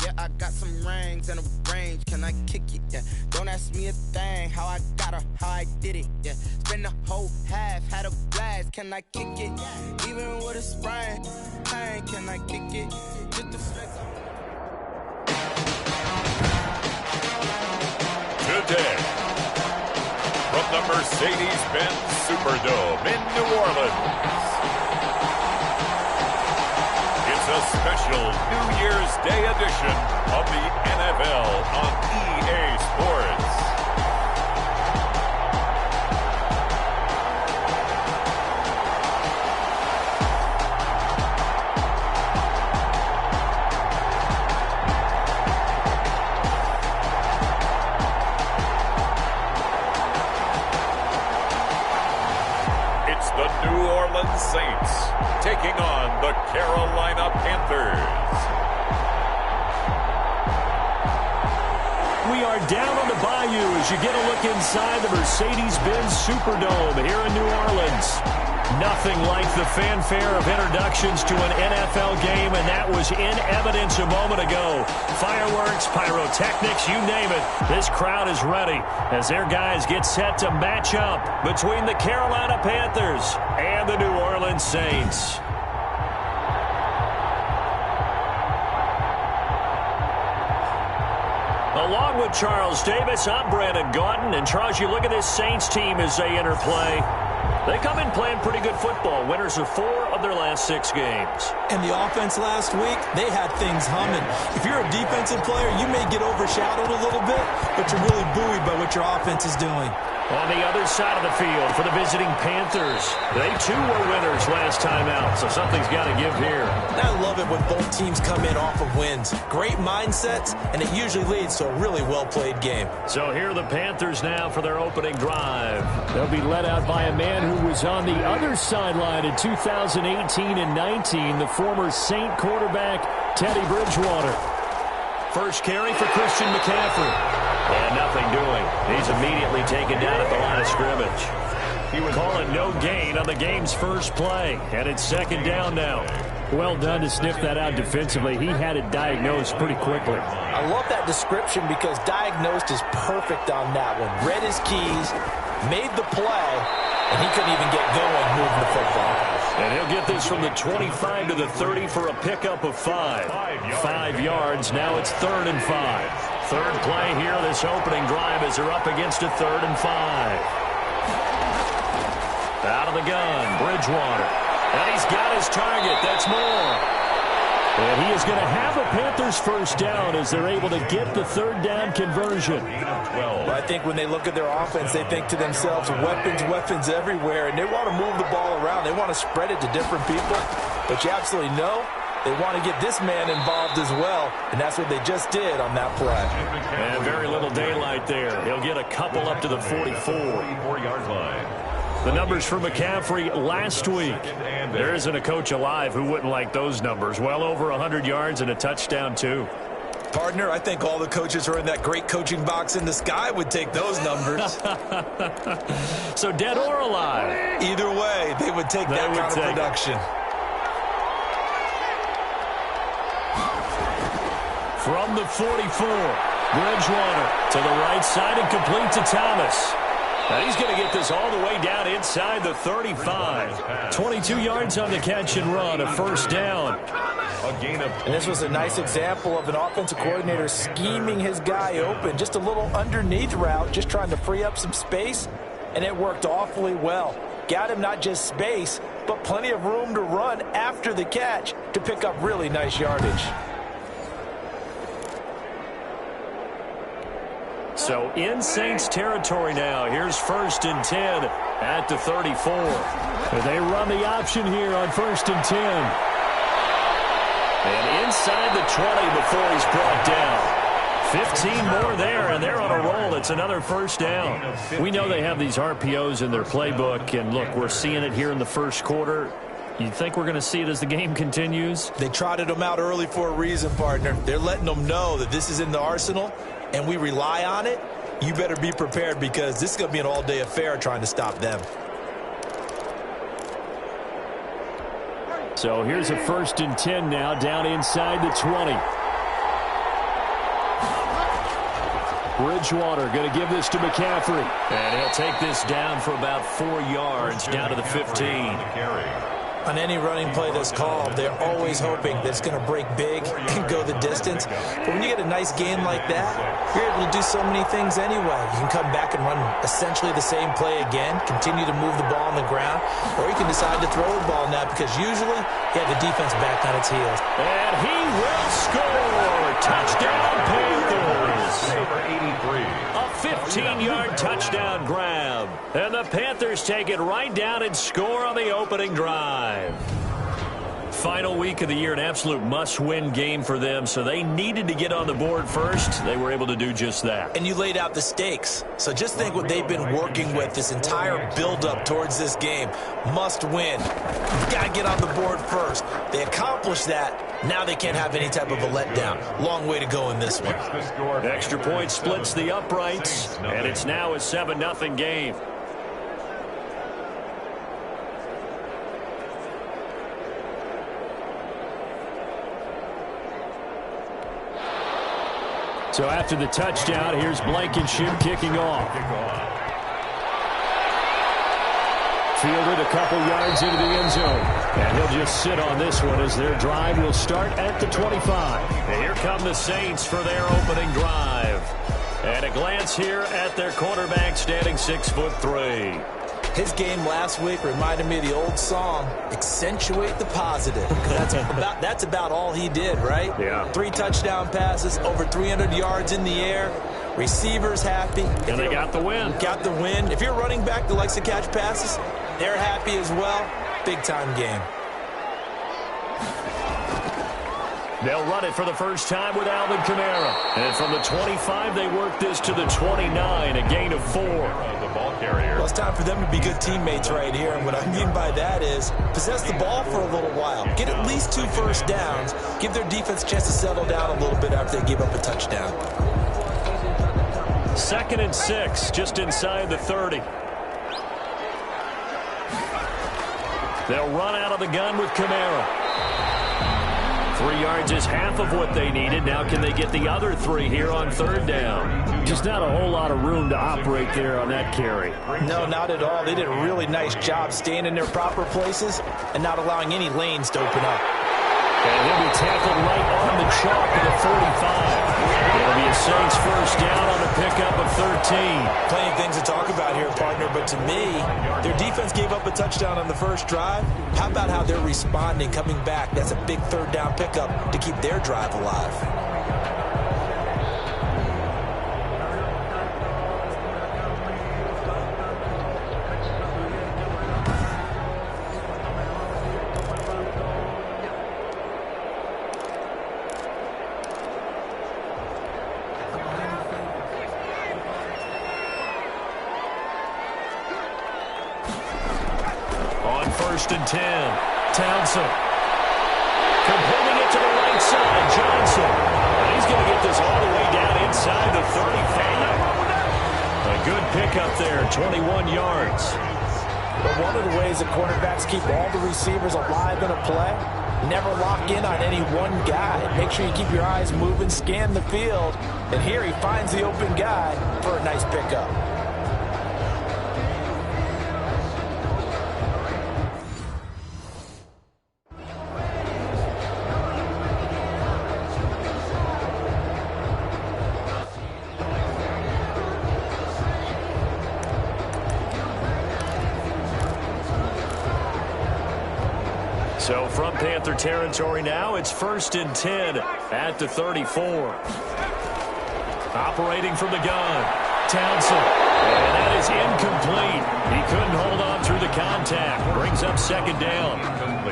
Yeah, I got some rings and a range. Can I kick it? Yeah. Don't ask me a thing. How I got her, how I did it. Yeah. Spend the whole half, had a blast. Can I kick it? Even with a sprain. Pain, can I kick it? Just the flex. Today, from the Mercedes-Benz Superdome in New Orleans, it's a special New Year's Day edition of the NFL on EA Sports. It's the New Orleans Saints taking on the Carolina Panthers. We are down on the bayou as you get a look inside the Mercedes-Benz Superdome here in New Orleans. Nothing like the fanfare of introductions to an NFL game, and that was in evidence a moment ago. Fireworks, pyrotechnics, you name it. This crowd is ready as their guys get set to match up between the Carolina Panthers and the New Orleans Saints. Along with Charles Davis, I'm Brandon Gaudin. And Charles, you look at this Saints team as they enter play. They come in playing pretty good football. Winners of 4 of their last 6 games. And the offense last week, they had things humming. If you're a defensive player, you may get overshadowed a little bit, but you're really buoyed by what your offense is doing. On the other side of the field for the visiting Panthers, they too were winners last time out, so something's got to give here. I love it when both teams come in off of wins. Great mindsets, and it usually leads to a really well-played game. So here are the Panthers now for their opening drive. They'll be led out by a man who was on the other sideline in 2018 and 19, the former Saint quarterback, Teddy Bridgewater. First carry for Christian McCaffrey. And nothing doing. He's immediately taken down at the line of scrimmage. He would call it no gain on the game's first play. And it's second down now. Well done to sniff that out defensively. He had it diagnosed pretty quickly. I love that description because diagnosed is perfect on that one. Read his keys, made the play, and he couldn't even get going moving the football. And he'll get this from the 25 to the 30 for a pickup of 5. 5 yards. Now it's 3rd and 5. Third play here, this opening drive as they're up against a 3rd and 5. Out of the gun, Bridgewater. And he's got his target. That's more. And he is going to have a Panthers first down as they're able to get the 3rd down conversion. Well, I think when they look at their offense, they think to themselves, weapons everywhere, and they want to move the ball around. They want to spread it to different people. But you absolutely know they want to get this man involved as well, and that's what they just did on that play. And very little daylight there. He'll get a couple up to the 44-yard line. The numbers for McCaffrey last week. There isn't a coach alive who wouldn't like those numbers. Well over 100 yards and a touchdown, too. Partner, I think all the coaches who are in that great coaching box in the sky would take those numbers. So dead or alive? Either way, they would take that kind of production. From the 44, Bridgewater to the right side and complete to Thomas. Now he's going to get this all the way down inside the 35. 22 yards on the catch and run, a first down. And this was a nice example of an offensive coordinator scheming his guy open. Just a little underneath route, just trying to free up some space, and it worked awfully well. Got him not just space, but plenty of room to run after the catch to pick up really nice yardage. So in Saints territory now. Here's 1st and 10 at the 34. They run the option here on 1st and 10. And inside the 20 before he's brought down. 15 more there, and they're on a roll. It's another first down. We know they have these RPOs in their playbook, and look, we're seeing it here in the first quarter. You think we're going to see it as the game continues? They trotted them out early for a reason, partner. They're letting them know that this is in the arsenal, and we rely on it. You better be prepared because this is going to be an all-day affair trying to stop them. So here's a 1st and 10 now, down inside the 20. Bridgewater going to give this to McCaffrey. And he'll take this down for about 4 yards, down to the 15. On any running play that's called, they're always hoping that it's going to break big and go the distance. But when you get a nice game like that, you're able to do so many things anyway. You can come back and run essentially the same play again, continue to move the ball on the ground, or you can decide to throw the ball now because usually you have the defense back on its heels. And he will score! Touchdown, Panthers! Number 83. A 15-yard touchdown grab. And the Panthers take it right down and score on the opening drive. Final week of the year, an absolute must-win game for them, so they needed to get on the board first. They were able to do just that. And you laid out the stakes. So just think what they've been working with this entire build-up towards this game. Must win. You've got to get on the board first. They accomplished that. Now they can't have any type of a letdown. Long way to go in this one. Extra point splits the uprights, and it's now a 7-0 game. So after the touchdown, here's Blankenship kicking off. Fielded a couple yards into the end zone. And he'll just sit on this one as their drive will start at the 25. And here come the Saints for their opening drive. And a glance here at their quarterback standing 6'3". His game last week reminded me of the old song, accentuate the positive. That's about all he did, right? Yeah. 3 touchdown passes, over 300 yards in the air. Receivers happy. And they got the win. Got the win. If you're a running back that likes to catch passes, they're happy as well. Big-time game. They'll run it for the first time with Alvin Kamara. And from the 25, they work this to the 29, a gain of 4. The ball carrier. Well, it's time for them to be good teammates right here. And what I mean by that is possess the ball for a little while. Get at least 2 first downs. Give their defense a chance to settle down a little bit after they give up a touchdown. 2nd and 6, just inside the 30. They'll run out of the gun with Kamara. 3 yards is half of what they needed. Now can they get the other 3 here on 3rd down? Just not a whole lot of room to operate there on that carry. No, not at all. They did a really nice job staying in their proper places and not allowing any lanes to open up. And he'll be tackled right on the chalk at the 45. It'll be a Saints first down on a pickup of 13. Plenty of things to talk about here, partner, but to me, their defense gave up a touchdown on the first drive. How about how they're responding, coming back? That's a big 3rd down pickup to keep their drive alive. First and 10. Townsend. Completing it to the right side. Johnson. And he's going to get this all the way down inside the 35. A good pickup there, 21 yards. But one of the ways that cornerbacks keep all the receivers alive in a play, never lock in on any one guy. Make sure you keep your eyes moving, scan the field. And here he finds the open guy for a nice pickup. So from Panther territory now, it's 1st and 10 at the 34. Operating from the gun, Townsend. And that is incomplete. He couldn't hold on through the contact. Brings up 2nd down.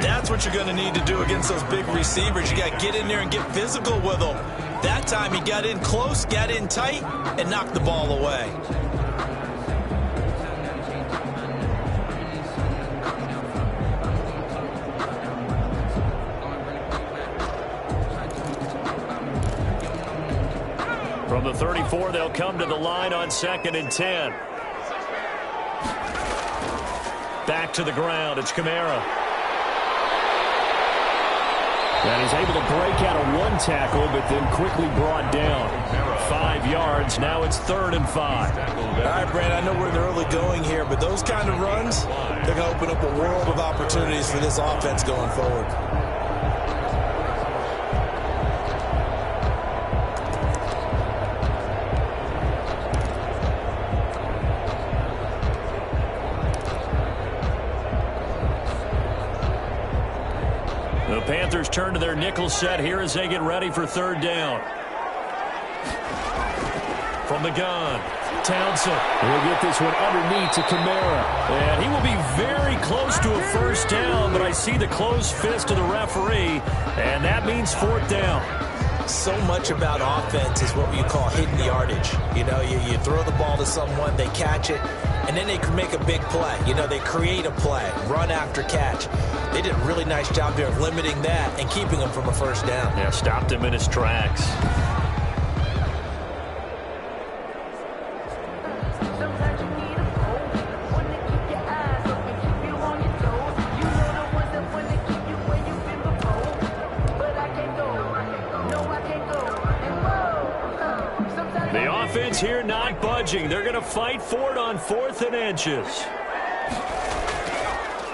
That's what you're going to need to do against those big receivers. You got to get in there and get physical with them. That time he got in close, got in tight, and knocked the ball away. From the 34, they'll come to the line on 2nd and 10. Back to the ground. It's Kamara. And he's able to break out of one tackle, but then quickly brought down. 5 yards. Now it's 3rd and 5. All right, Brandon, I know we're in the early going here, but those kind of runs, they're going to open up a world of opportunities for this offense going forward. The Panthers turn to their nickel set here as they get ready for 3rd down. From the gun, Townsend will get this one underneath to Kamara. And he will be very close to a 1st down, but I see the closed fist of the referee, and that means 4th down. So much about offense is what you call hidden yardage. You know, you throw the ball to someone, they catch it, and then they can make a big play. You know, they create a play, run after catch. They did a really nice job here of limiting that and keeping him from a 1st down. Yeah, stopped him in his tracks. Here not budging. They're going to fight for it on 4th and inches.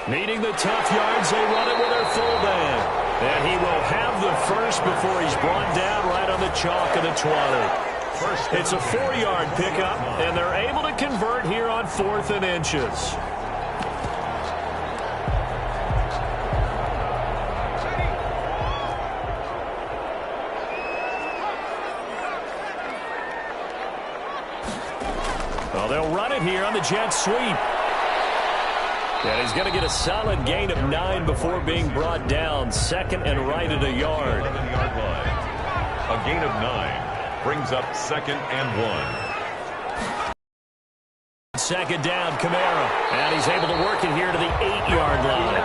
Needing the tough yards, they run it with their fullback. And he will have the first before he's brought down right on the chalk of the 20. It's a 4-yard pickup, and they're able to convert here on 4th and inches. Well, they'll run it here on the jet sweep. And he's going to get a solid gain of 9 before being brought down. 2nd and right at a yard. A gain of 9 brings up 2nd and 1. 2nd down, Kamara. And he's able to work it here to the 8-yard line.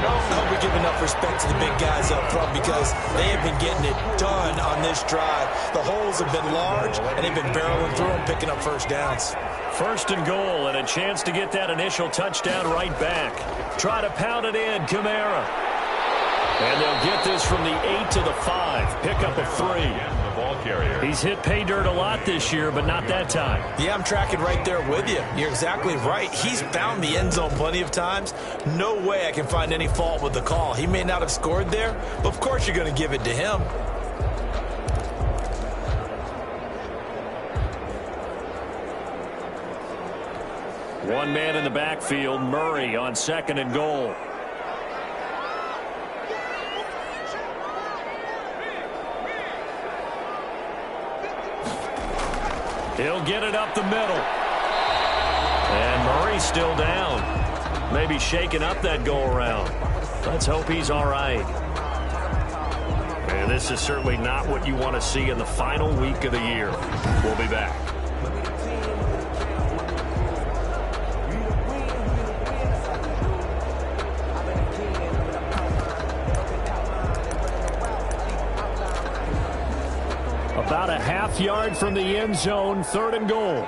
I hope we give enough respect to the big guys up front because they have been getting it done on this drive. The holes have been large, and they've been barreling through them, picking up 1st downs. 1st and goal, and a chance to get that initial touchdown right back. Try to pound it in, Kamara. And they'll get this from the 8 to the 5. Pick up a 3. He's hit pay dirt a lot this year, but not that time. Yeah, I'm tracking right there with you. You're exactly right. He's found the end zone plenty of times. No way I can find any fault with the call. He may not have scored there, but of course you're going to give it to him. One man in the backfield, Murray on 2nd and goal. He'll get it up the middle. And Murray's still down. Maybe shaking up that go-around. Let's hope he's all right. And this is certainly not what you want to see in the final week of the year. We'll be back. About a half yard from the end zone, 3rd and goal.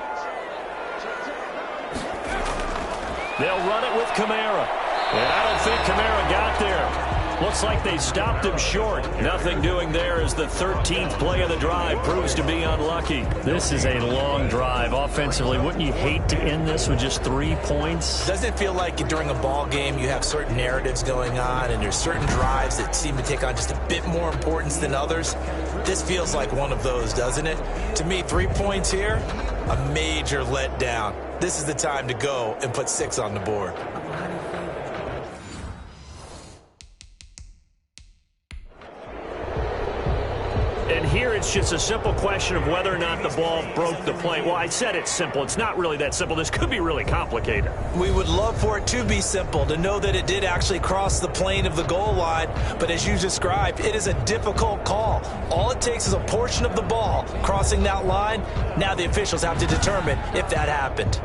They'll run it with Kamara. And I don't think Kamara got there. Looks like they stopped him short. Nothing doing there as the 13th play of the drive proves to be unlucky. This is a long drive offensively. Wouldn't you hate to end this with just 3 points? Doesn't it feel like during a ball game you have certain narratives going on and there's certain drives that seem to take on just a bit more importance than others? This feels like one of those, doesn't it? To me, 3 points here, a major letdown. This is the time to go and put 6 on the board. And here it's just a simple question of whether or not the ball broke the play. Well, I said it's simple. It's not really that simple. This could be really complicated. We would love for it to be simple, to know that it did actually cross the plane of the goal line. But as you described, it is a difficult call. All it takes is a portion of the ball crossing that line. Now the officials have to determine if that happened.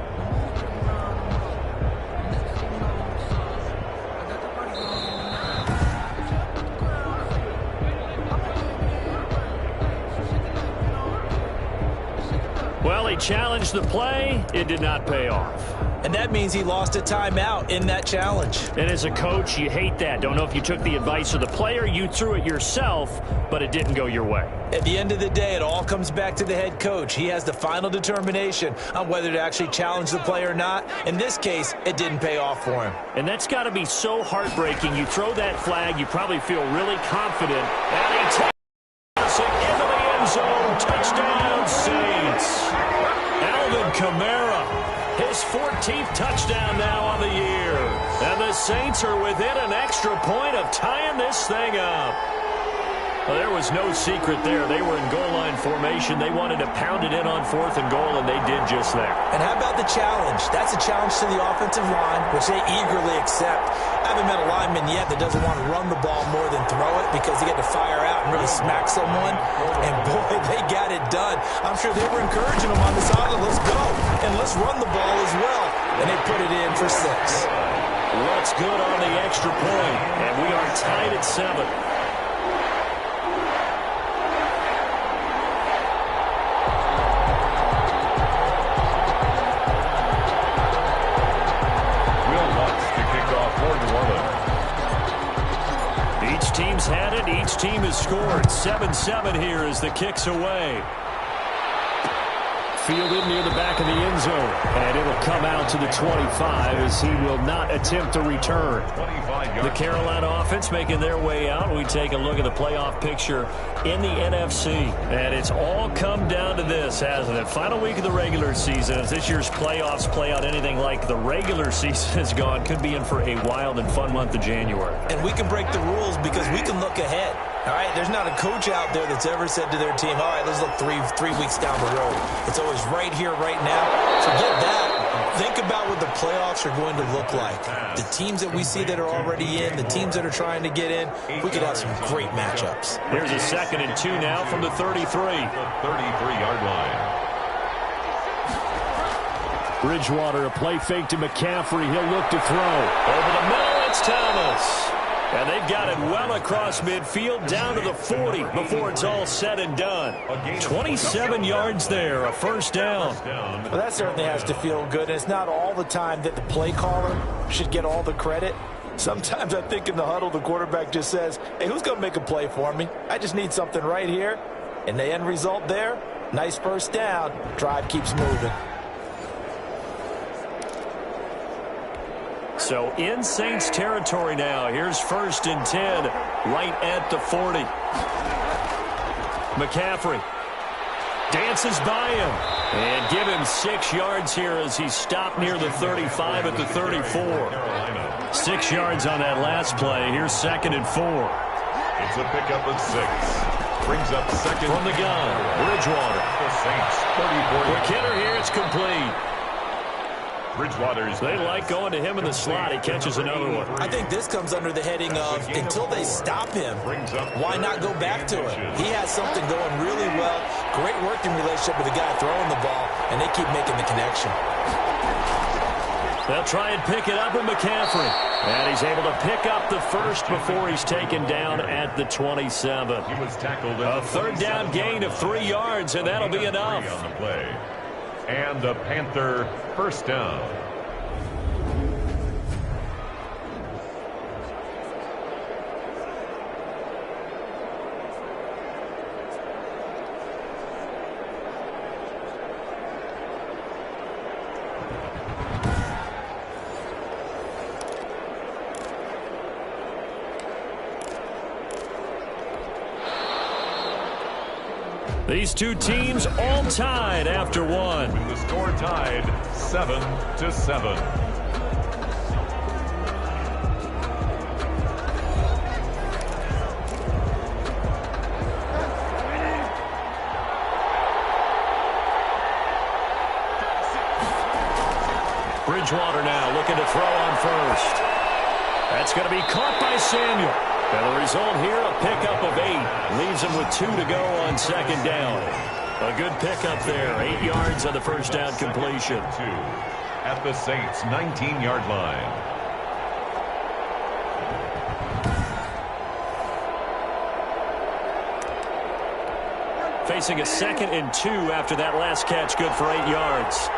Well, he challenged the play. It did not pay off. And that means he lost a timeout in that challenge. And as a coach, you hate that. Don't know if you took the advice of the player, you threw it yourself, but it didn't go your way. At the end of the day, it all comes back to the head coach. He has the final determination on whether to actually challenge the play or not. In this case, it didn't pay off for him. And that's got to be so heartbreaking. You throw that flag, you probably feel really confident. And he takes it into the end zone. Touchdown, Saints. Alvin Kamara, his 14th touchdown now on the year. And the Saints are within an extra point of tying this thing up. Well, there was no secret there. They were in goal line formation. They wanted to pound it in on 4th and goal, and they did just that. And how about the challenge? That's a challenge to the offensive line, which they eagerly accept. I haven't met a lineman yet that doesn't want to run the ball more than throw it because they get to fire out and really smack someone. And, boy, they got it done. I'm sure they were encouraging them on the sideline. Let's go. And let's run the ball as well. And they put it in for 6. What's good on the extra point? And we are tied at 7. Team's had it. Each team has scored. 7-7 here as the kick's away. Fielded near the back of the end zone. And it'll come out to the 25 as he will not attempt to return. The Carolina offense making their way out. We take a look at the playoff picture in the NFC. And it's all come down to this, hasn't it? Final week of the regular season. As this year's playoffs play out anything like the regular season has gone, could be in for a wild and fun month of January. And we can break the rules because we can look ahead. All right, there's not a coach out there that's ever said to their team, all right, let's look three weeks down the road. It's always right here, right now. Forget that. Think about what the playoffs are going to look like. The teams that we see that are already in, the teams that are trying to get in, we could have some great matchups. Here's a 2nd and 2 now from the 33. 33-yard line. Bridgewater, a play fake to McCaffrey. He'll look to throw. Over the middle, it's Thomas. And they've got it well across midfield down to the 40 before it's all said and done. 27 yards there, a 1st down. Well, that certainly has to feel good. And it's not all the time that the play caller should get all the credit. Sometimes I think in the huddle, the quarterback just says, hey, who's going to make a play for me? I just need something right here. And the end result there, nice 1st down. Drive keeps moving. So in Saints territory now. Here's 1st and 10 right at the 40. McCaffrey dances by him and give him 6 yards here as he stopped near the 35 at the 34. 6 yards on that last play. Here's 2nd and 4. It's a pickup of 6. Brings up 2nd from the gun. Bridgewater. The Saints 34. Quick hitter here. It's complete. Bridgewater's. They like going to him in the slot. He catches another one. I think this comes under the heading of until they stop him, why not go back to it? He has something going really well. Great working relationship with the guy throwing the ball, and they keep making the connection. They'll try and pick it up with McCaffrey. And he's able to pick up the 1st before he's taken down at the 27. He was tackled a 3rd down gain of 3 yards, and that'll be enough. On the play. And the Panther 1st down. These two teams all tied after one. With the score tied 7-7. Bridgewater now looking to throw on 1st. That's going to be caught by Samuel. And the result here, a pickup of 8. Leaves him with 2 to go on 2nd down. A good pickup there. 8 yards on the 1st down completion. 2 at the Saints' 19-yard line. facing a 2nd and 2 after that last catch, good for 8 yards.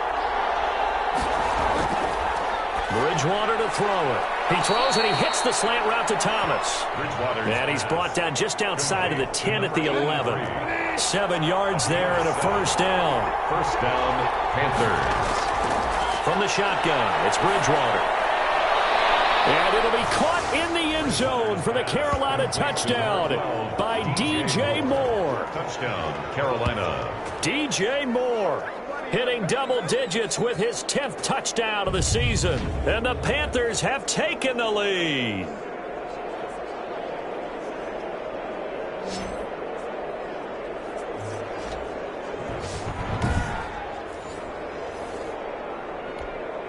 Bridgewater to throw it. He throws and he hits the slant route to Thomas. And he's brought down just outside of the 10 at the 11. 7 yards there and a first down. First down, Panthers. From the shotgun, it's Bridgewater. And it'll be caught in the end zone for the Carolina touchdown by DJ Moore. Touchdown, Carolina. DJ Moore hitting double digits with his 10th touchdown of the season. And the Panthers have taken the lead.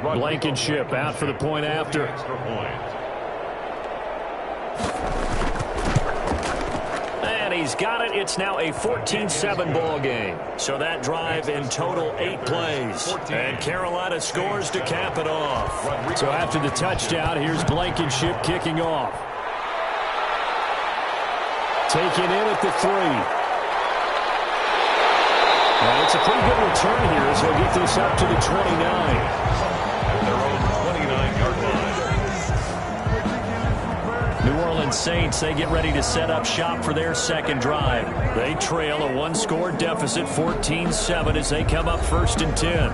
Blankenship out for the point after. Extra point. And he's got it. It's now a 14-7 ball game. So that drive in total 8 plays. And Carolina scores to cap it off. So after the touchdown, here's Blankenship kicking off. Taken in at the 3. Well, it's a pretty good return here as he'll get this up to the 29. Their own 29-yard line. New Orleans Saints, they get ready to set up shop for their second drive. They trail a 1-score deficit, 14-7, as they come up 1st and 10.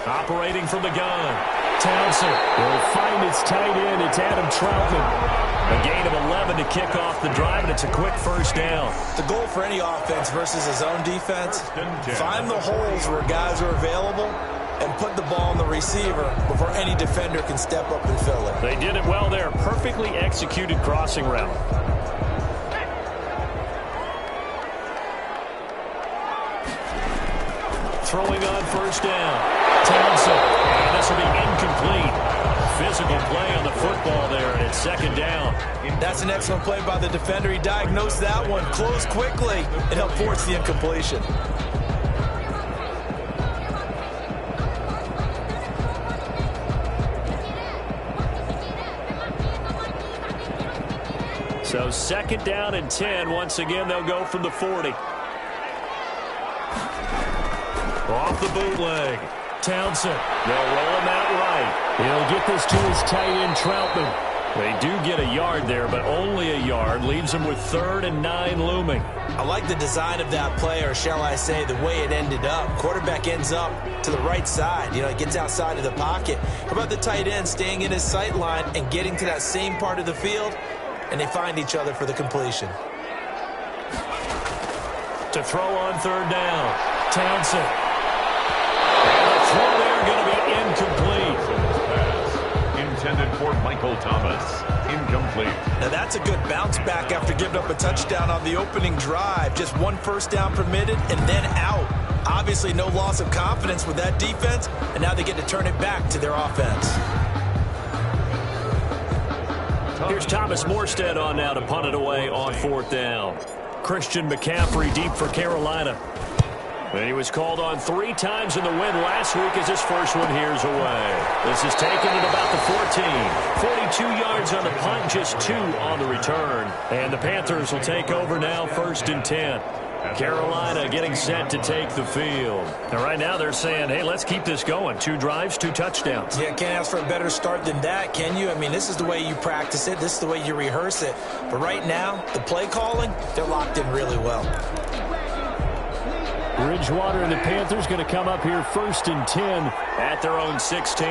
Operating from the gun. Townsend will find his tight end. It's Adam Troutman. A gain of 11 to kick off the drive, and it's a quick first down. The goal for any offense versus his own defense, find the holes where guys are available and put the ball on the receiver before any defender can step up and fill it. They did it well there. Perfectly executed crossing route. Throwing on first down. Townsend. And this will be incomplete. Physical play on the football there, and it's 2nd down. That's an excellent play by the defender. He diagnosed that one, closed quickly, and helped force the incompletion. So 2nd down and 10. Once again, they'll go from the 40. Off the bootleg. Townsend. They'll roll him out right. He'll get this to his tight end, Troutman. They do get a yard there, but only a yard. Leaves him with 3rd and 9 looming. I like the design of that play, or shall I say the way it ended up. Quarterback ends up to the right side. You know, he gets outside of the pocket. How about the tight end staying in his sight line and getting to that same part of the field? And they find each other for the completion. To throw on 3rd down. Townsend. And the throw there going to be incomplete. Pass intended for Michael Thomas. Incomplete. Now that's a good bounce back after giving up a touchdown on the opening drive. Just 1 first down permitted and then out. Obviously no loss of confidence with that defense, and now they get to turn it back to their offense. Here's Thomas Morstead on now to punt it away on 4th down. Christian McCaffrey deep for Carolina. And he was called on 3 times in the win last week as his first one here's away. This is taken at about the 14. 42 yards on the punt, just 2 on the return. And the Panthers will take over now 1st and 10. Carolina getting set to take the field. And right now they're saying, hey, let's keep this going. 2 drives, 2 touchdowns. Yeah, can't ask for a better start than that, can you? I mean, this is the way you practice it. This is the way you rehearse it. But right now, the play calling, they're locked in really well. Bridgewater and the Panthers going to come up here 1st and 10 at their own 16.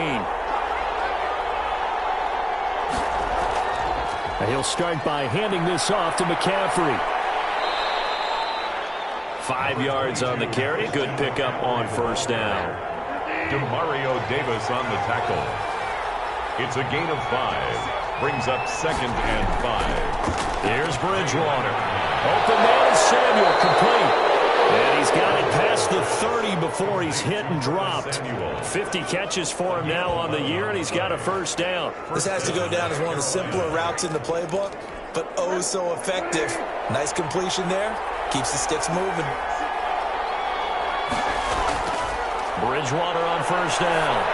And he'll start by handing this off to McCaffrey. 5 yards on the carry. Good pickup on 1st down. Demario Davis on the tackle. It's a gain of 5. Brings up 2nd and 5. Here's Bridgewater. Open man is Samuel, complete. And he's got it past the 30 before he's hit and dropped. 50 catches for him now on the year, and he's got a 1st down. This has to go down as one of the simpler routes in the playbook, but oh so effective. Nice completion there. Keeps the sticks moving. Bridgewater on first down.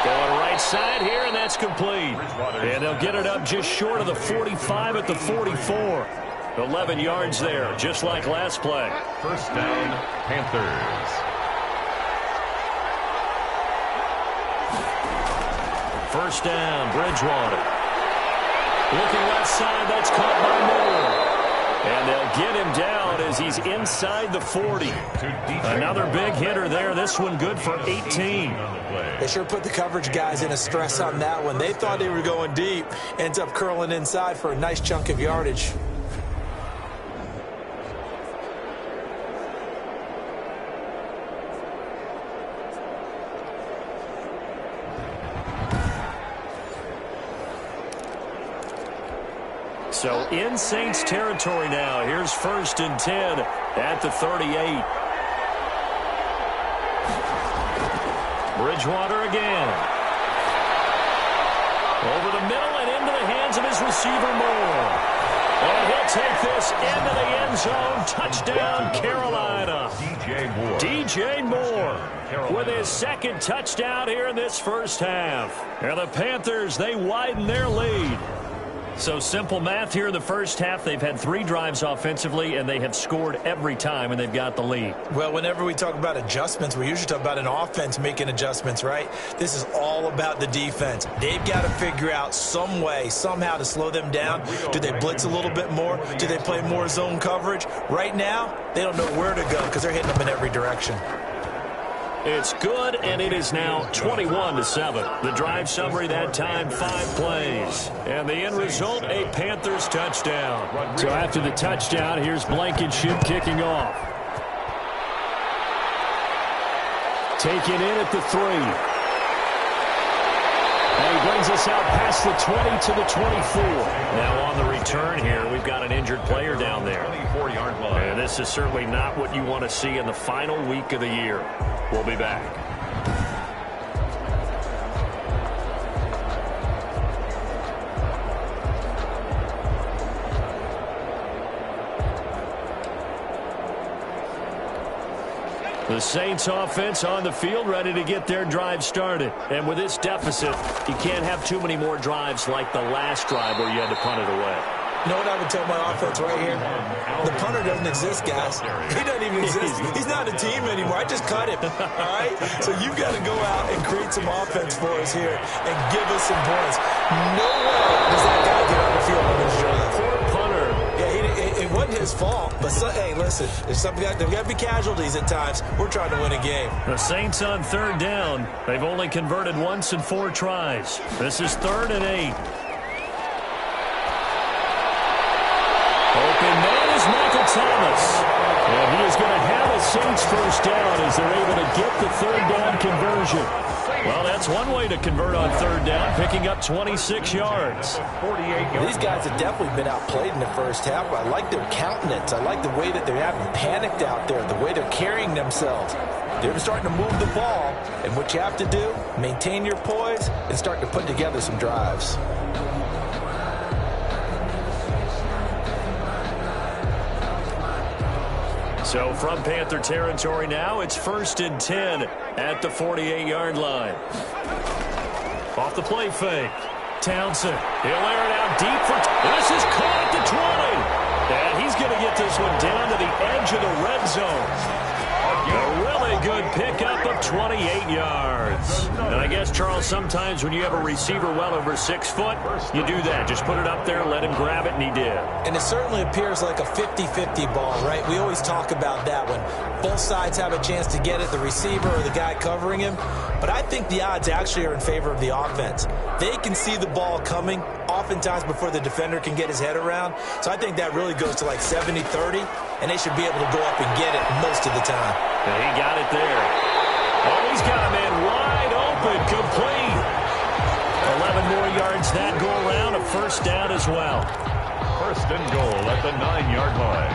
Going right side here, and that's complete. And they'll get it up just short of the 45 at the 44. 11 yards there, just like last play. First down, Panthers. First down, Bridgewater. Looking left side, that's caught by Moore. And they'll get him down as he's inside the 40. Another big hitter there. This one good for 18. They sure put the coverage guys in a stress on that one. They thought they were going deep. Ends up curling inside for a nice chunk of yardage. So in Saints territory now. Here's first and 10 at the 38. Bridgewater again. Over the middle and into the hands of his receiver Moore. And he'll take this into the end zone. Touchdown, Carolina. DJ Moore with his second touchdown here in this first half. And the Panthers, they widen their lead. So simple math here in the first half. They've had 3 drives offensively, and they have scored every time, and they've got the lead. Well, whenever we talk about adjustments, we usually talk about an offense making adjustments, right? This is all about the defense. They've got to figure out some way, somehow to slow them down. Do they blitz a little bit more? Do they play more zone coverage? Right now, they don't know where to go because they're hitting them in every direction. It's good, and it is now 21-7. The drive summary that time, 5 plays. And the end result, a Panthers touchdown. So after the touchdown, here's Blankenship kicking off. Taken in at the 3. And he brings us out past the 20 to the 24. Now on the return here, we've got an injured player down there. 24-yard line. And this is certainly not what you want to see in the final week of the year. We'll be back. The Saints offense on the field ready to get their drive started. And with this deficit, you can't have too many more drives like the last drive where you had to punt it away. You know what I would tell my offense right here? The punter doesn't exist, guys. He doesn't even exist. He's not a team anymore. I just cut him, all right? So you've got to go out and create some offense for us here and give us some points. No way does that guy get on the field on this drive. Poor punter. Yeah, it wasn't his fault. But, hey, listen, there's got to be casualties at times. We're trying to win a game. The Saints on third down. They've only converted once in 4 tries. This is 3rd and 8. Open man is Michael Thomas. And he is going to have a Saints first down as they're able to get the 3rd down conversion. Well, that's one way to convert on 3rd down, picking up 26 yards. 48 yards. These guys have definitely been outplayed in the first half. I like their countenance. I like the way that they're having panicked out there, the way they're carrying themselves. They're starting to move the ball, and what you have to do, maintain your poise and start to put together some drives. So from Panther territory now, it's 1st and 10 at the 48-yard line. Off the play fake. Townsend. He'll air it out deep for... This is caught at the 20. And he's going to get this one down to the edge of the red zone. A really good pickup of 28 yards. And I guess, Charles, sometimes when you have a receiver well over 6 foot, you do that. Just put it up there, let him grab it, and he did. And it certainly appears like a 50-50 ball, right? We always talk about that when both sides have a chance to get it, the receiver or the guy covering him. But I think the odds actually are in favor of the offense. They can see the ball coming oftentimes before the defender can get his head around. So I think that really goes to like 70-30, and they should be able to go up and get it most of the time. And he got it there. Oh, he's got a man wide open, complete. 11 more yards that go around, a first down as well. 1st and goal at the 9-yard line.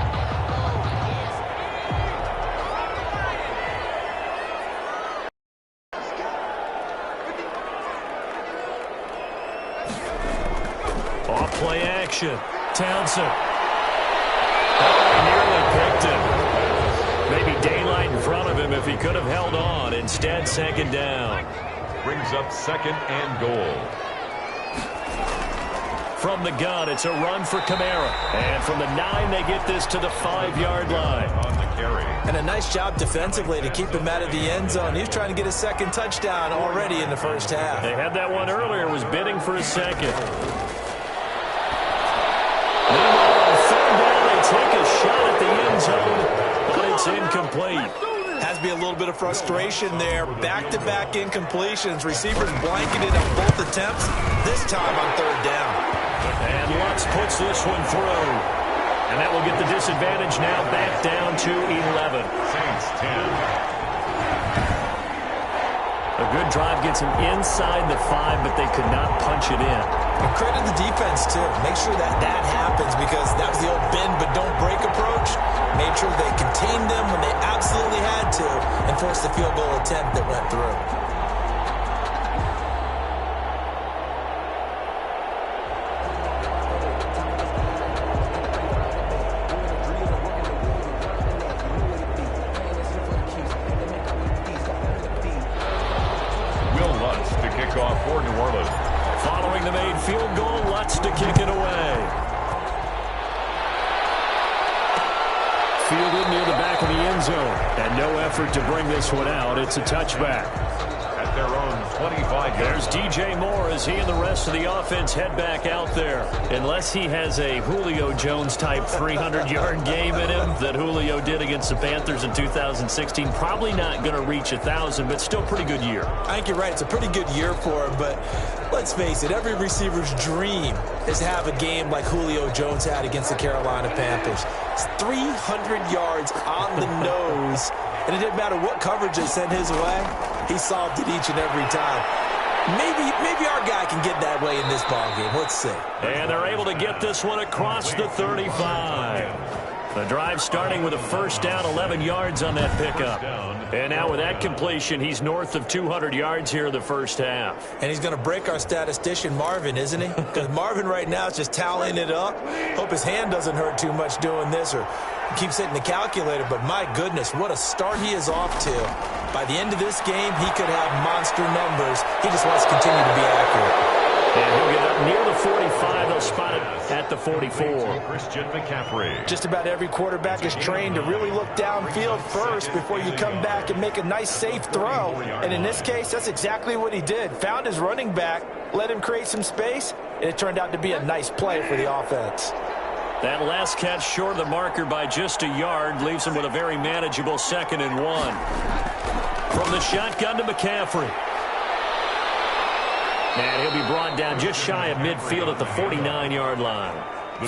Off play action. Townsend. Oh, nearly picked him. Maybe daylight in front of him if he could have held on. instead, second down. Brings up second and goal. From the gun, it's a run for Kamara. And from the 9, they get this to the 5-yard line. On the carry. And a nice job defensively to keep him out of the end zone. He was trying to get his second touchdown already in the first half. They had that one earlier, was bidding for a second. Meanwhile, on third down, they take a shot at the end zone, but it's incomplete. Has to be a little bit of frustration there. Back-to-back incompletions. Receivers blanketed on both attempts, this time on third down. And Lutz puts this one through. And that will get the disadvantage now back down to 11. Saints 10. A good drive gets them inside the 5, but they could not punch it in. And credit the defense, too. Make sure that happens because that was the old bend but don't break approach. Made sure they contained them when they absolutely had to and forced the field goal attempt that went through. For New Orleans. Following the made field goal, Lutz to kick it away. Fielded near the back of the end zone. And no effort to bring this one out. It's a touchback. At their own 25. There's DJ Moore as he and the rest of the offense head back out there. Unless he has a Julio Jones-type 300-yard game in him that Julio did against the Panthers in 2016. Probably not going to reach 1,000, but still pretty good year. I think you're right. It's a pretty good year for him, but let's face it, every receiver's dream is to have a game like Julio Jones had against the Carolina Panthers. It's 300 yards on the nose, and it didn't matter what coverage they sent his way. He solved it each and every time. Maybe our guy can get that way in this ballgame. Let's see. And they're able to get this one across the 35. The drive starting with a first down, 11 yards on that pickup. And now with that completion, he's north of 200 yards here in the first half. And he's going to break our statistician, Marvin, isn't he? Because Marvin right now is just tallying it up. Hope his hand doesn't hurt too much doing this or keeps hitting the calculator. But my goodness, what a start he is off to. By the end of this game, he could have monster numbers. He just wants to continue to be accurate. And he'll get up near the 45. They'll spot it at the 44. Christian McCaffrey. Just about every quarterback is trained to really look downfield first before you come back and make a nice, safe throw. And in this case, that's exactly what he did. Found his running back, let him create some space, and it turned out to be a nice play for the offense. That last catch short of the marker by just a yard leaves him with a very manageable 2nd and 1. From the shotgun to McCaffrey. And he'll be brought down just shy of midfield at the 49-yard line.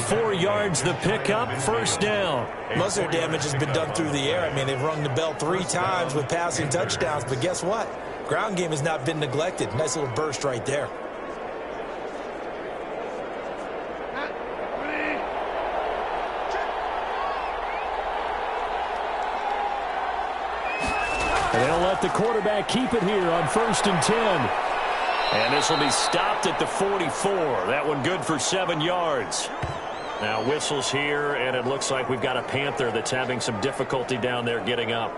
4 yards the pickup, first down. Most of their damage has been done through the air. I mean, they've rung the bell 3 times with passing touchdowns, but guess what? Ground game has not been neglected. Nice little burst right there. And they'll let the quarterback keep it here on 1st and 10. And this will be stopped at the 44. That one good for 7 yards. Now whistles here, and it looks like we've got a Panther that's having some difficulty down there getting up.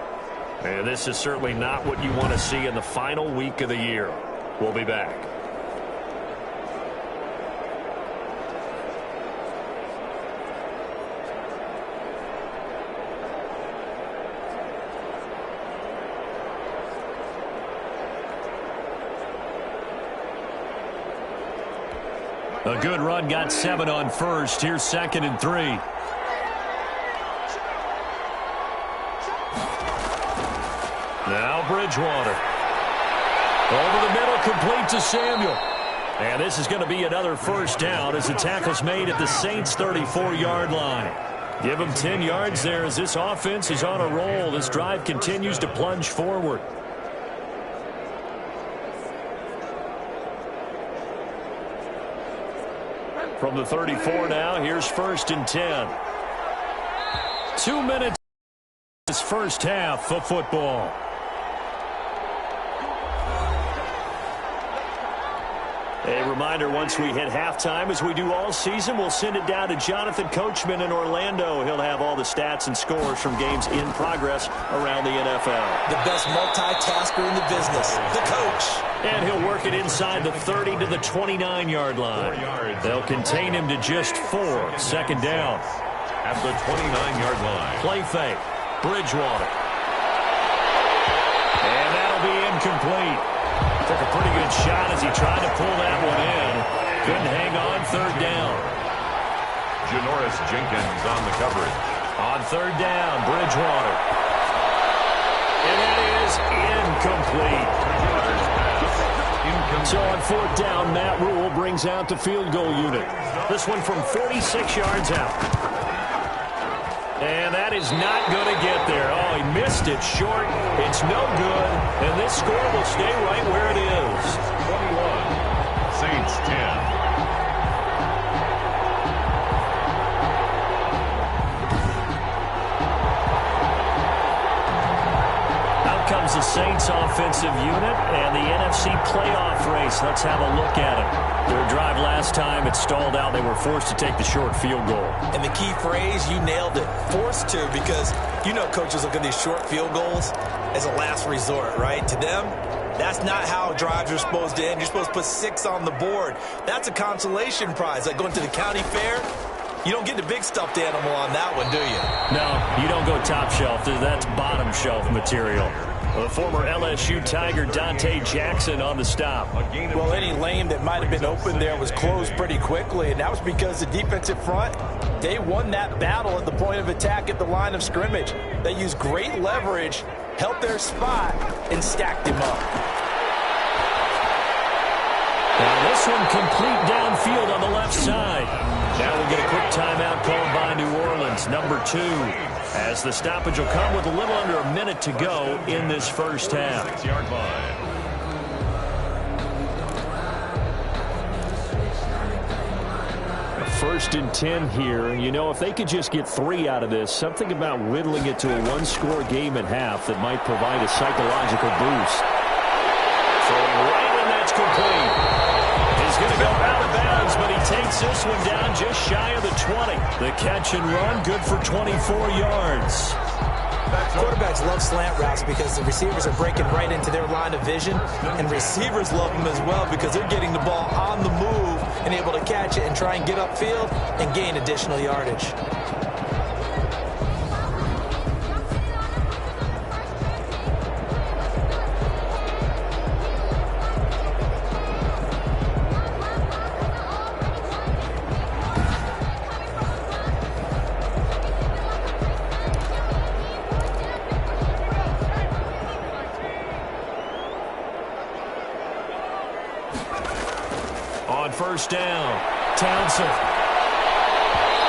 And this is certainly not what you want to see in the final week of the year. We'll be back. A good run, got 7 on first. Here's 2nd and 3. Now Bridgewater. Over the middle, complete to Samuel. And this is going to be another first down as the tackle's made at the Saints' 34-yard line. Give them 10 yards there as this offense is on a roll. This drive continues to plunge forward. From the 34 now, here's 1st and 10. 2 minutes this first half of football. A reminder, once we hit halftime, as we do all season, we'll send it down to Jonathan Coachman in Orlando. He'll have all the stats and scores from games in progress around the NFL. The best multitasker in the business, the coach. And he'll work it inside the 30 to the 29-yard line. They'll contain him to just 4. Second down. At the 29-yard line. Play fake. Bridgewater. And that'll be incomplete. Took a pretty good shot as he tried to pull that one in. Couldn't hang on. Third down. Janoris Jenkins on the coverage. On third down, Bridgewater. And that is incomplete. So on fourth down, Matt Rule brings out the field goal unit. This one from 46 yards out. And that is not going to get there. Oh, he missed it short. It's no good. And this score will stay right where it is. 21, Saints 10. Comes the Saints offensive unit and the NFC playoff race. Let's have a look at it. Their drive last time, it stalled out. They were forced to take the short field goal. And the key phrase, you nailed it. Forced to, because you know coaches look at these short field goals as a last resort, right? To them, that's not how drives are supposed to end. You're supposed to put 6 on the board. That's a consolation prize. Like going to the county fair, you don't get the big stuffed animal on that one, do you? No, you don't go top shelf. That's bottom shelf material. The former LSU Tiger Dante Jackson on the stop. Well, any lane that might have been open there was closed pretty quickly, and that was because the defensive front, they won that battle at the point of attack at the line of scrimmage. They used great leverage, held their spot, and stacked him up. Now this one complete downfield on the left side. Now we'll get a quick timeout called by New Orleans, number 2. As the stoppage will come with a little under a minute to go in this first half. 6-yard line. First and 10 here. And, you know, if they could just get 3 out of this, something about whittling it to a one-score game at half that might provide a psychological boost. Throwing right, and that's complete. He's going to go out of bounds, but he takes this one down just shy of the 20. The catch and run, good for 24 yards. Quarterbacks love slant routes because the receivers are breaking right into their line of vision, and receivers love them as well because they're getting the ball on the move and able to catch it and try and get upfield and gain additional yardage. First down, Townsend.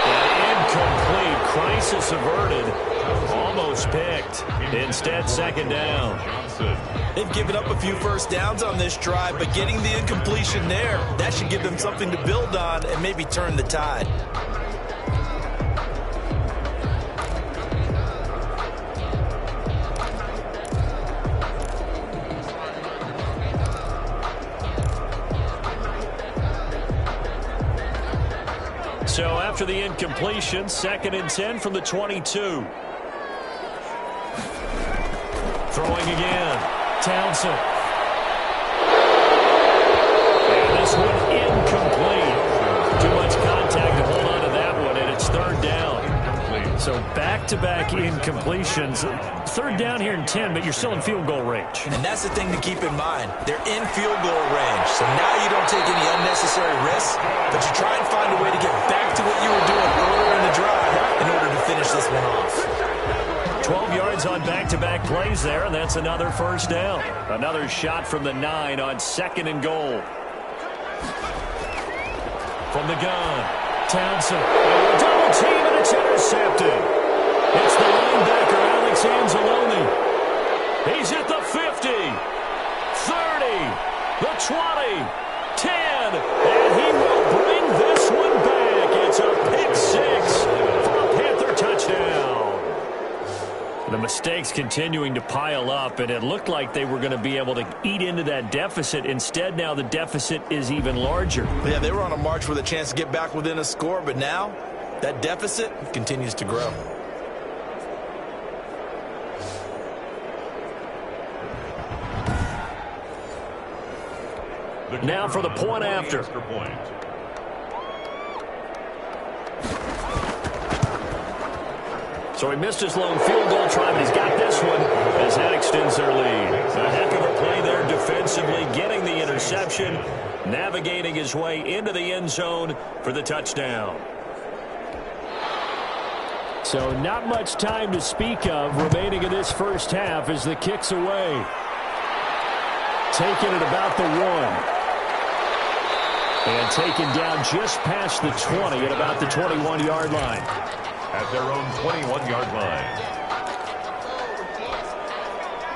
And incomplete. Crisis averted. Almost picked. Instead, second down. They've given up a few first downs on this drive, but getting the incompletion there, that should give them something to build on and maybe turn the tide. So after the incompletion, 2nd and 10 from the 22. Throwing again. Townsend. And this one incomplete. Too much contact to hold on to that one, and it's third down. So back-to-back incompletions. Third down here in 10, but you're still in field goal range. And that's the thing to keep in mind. They're in field goal range. So now you don't take any unnecessary risks, but you try and find a way to get back to what you were doing earlier in the drive in order to finish this one off. 12 yards on back-to-back plays there, and that's another first down. Another shot from the 9 on 2nd and goal. From the gun, Townsend. Double team, and it's intercepted. It's the linebacker, Alex Anzalone. He's at the 50, 30, the 20, 10, and he will bring this one back. It's a pick 6 for a Panther touchdown. The mistake mistakes continuing to pile up, and it looked like they were going to be able to eat into that deficit. Instead, now the deficit is even larger. Yeah, they were on a march with a chance to get back within a score, but now that deficit continues to grow. Now for the point after. So he missed his lone field goal try, but he's got this one as that extends their lead. A heck of a play there defensively, getting the interception, navigating his way into the end zone for the touchdown. So not much time to speak of remaining in this first half as the kick's away. Taken at about the 1. And taken down just past the 20 at about the 21-yard line. At their own 21-yard line.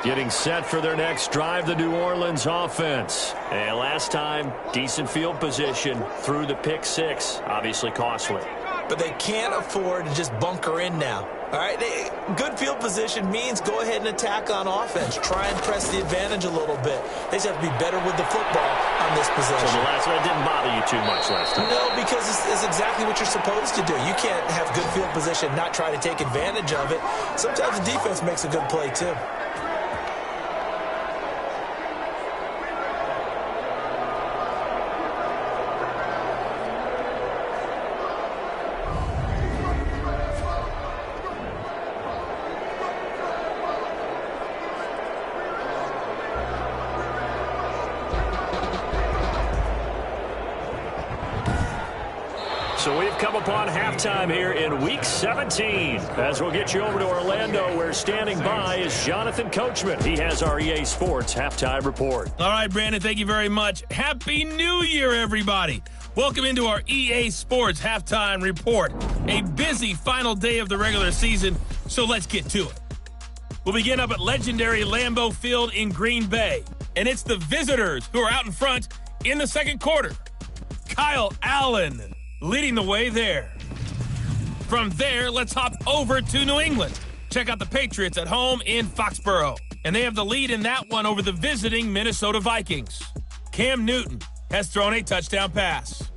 Getting set for their next drive, the New Orleans offense. And last time, decent field position through the pick 6. Obviously costly. But they can't afford to just bunker in now. All right, good field position means go ahead and attack on offense. Try and press the advantage a little bit. They just have to be better with the football on this possession. So the last one didn't bother you too much last time? No, because it's exactly what you're supposed to do. You can't have good field position, not try to take advantage of it. Sometimes the defense makes a good play, too. So we've come upon halftime here in Week 17. As we'll get you over to Orlando, where standing by is Jonathan Coachman. He has our EA Sports Halftime Report. All right, Brandon, thank you very much. Happy New Year, everybody. Welcome into our EA Sports Halftime Report. A busy final day of the regular season, so let's get to it. We'll begin up at legendary Lambeau Field in Green Bay. And it's the visitors who are out in front in the second quarter. Kyle Allen leading the way there. From there, let's hop over to New England. Check out the Patriots at home in Foxborough. And they have the lead in that one over the visiting Minnesota Vikings. Cam Newton has thrown a touchdown pass.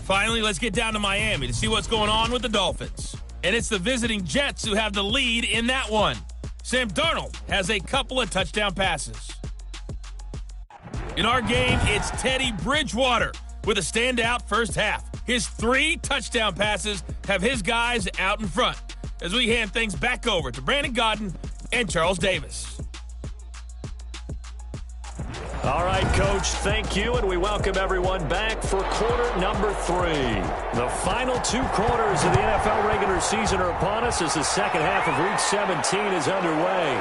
Finally, let's get down to Miami to see what's going on with the Dolphins. And it's the visiting Jets who have the lead in that one. Sam Darnold has a couple of touchdown passes. In our game, it's Teddy Bridgewater with a standout first half. His 3 touchdown passes have his guys out in front as we hand things back over to Brandon Gaudin and Charles Davis. All right, Coach, thank you, and we welcome everyone back for quarter number 3. The final 2 quarters of the NFL regular season are upon us as the second half of Week 17 is underway.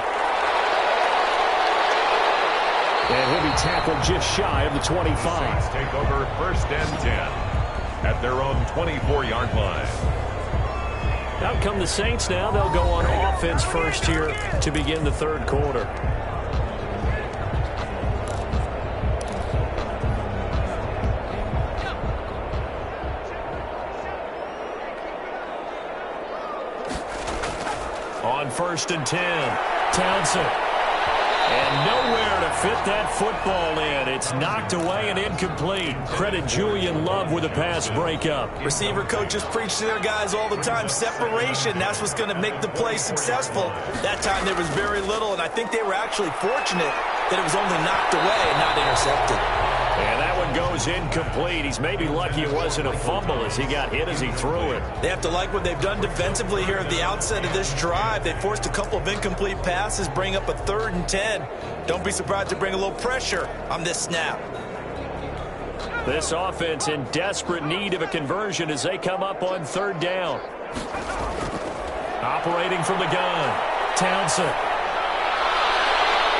And he'll be tackled just shy of the 25. Saints take over 1st and 10 at their own 24-yard line. Out come the Saints now. They'll go on offense first here to begin the third quarter. On 1st and 10, Townsend. And nowhere to fit that football in. It's knocked away and incomplete. Credit Julian Love with a pass breakup. Receiver coaches preach to their guys all the time. Separation, that's what's going to make the play successful. That time there was very little, and I think they were actually fortunate that it was only knocked away and not intercepted. And that one goes incomplete. He's maybe lucky it wasn't a fumble as he got hit as he threw it. They have to like what they've done defensively here at the outset of this drive. They forced a couple of incomplete passes, bring up a 3rd and 10. Don't be surprised to bring a little pressure on this snap. This offense in desperate need of a conversion as they come up on 3rd down. Operating from the gun, Townsend.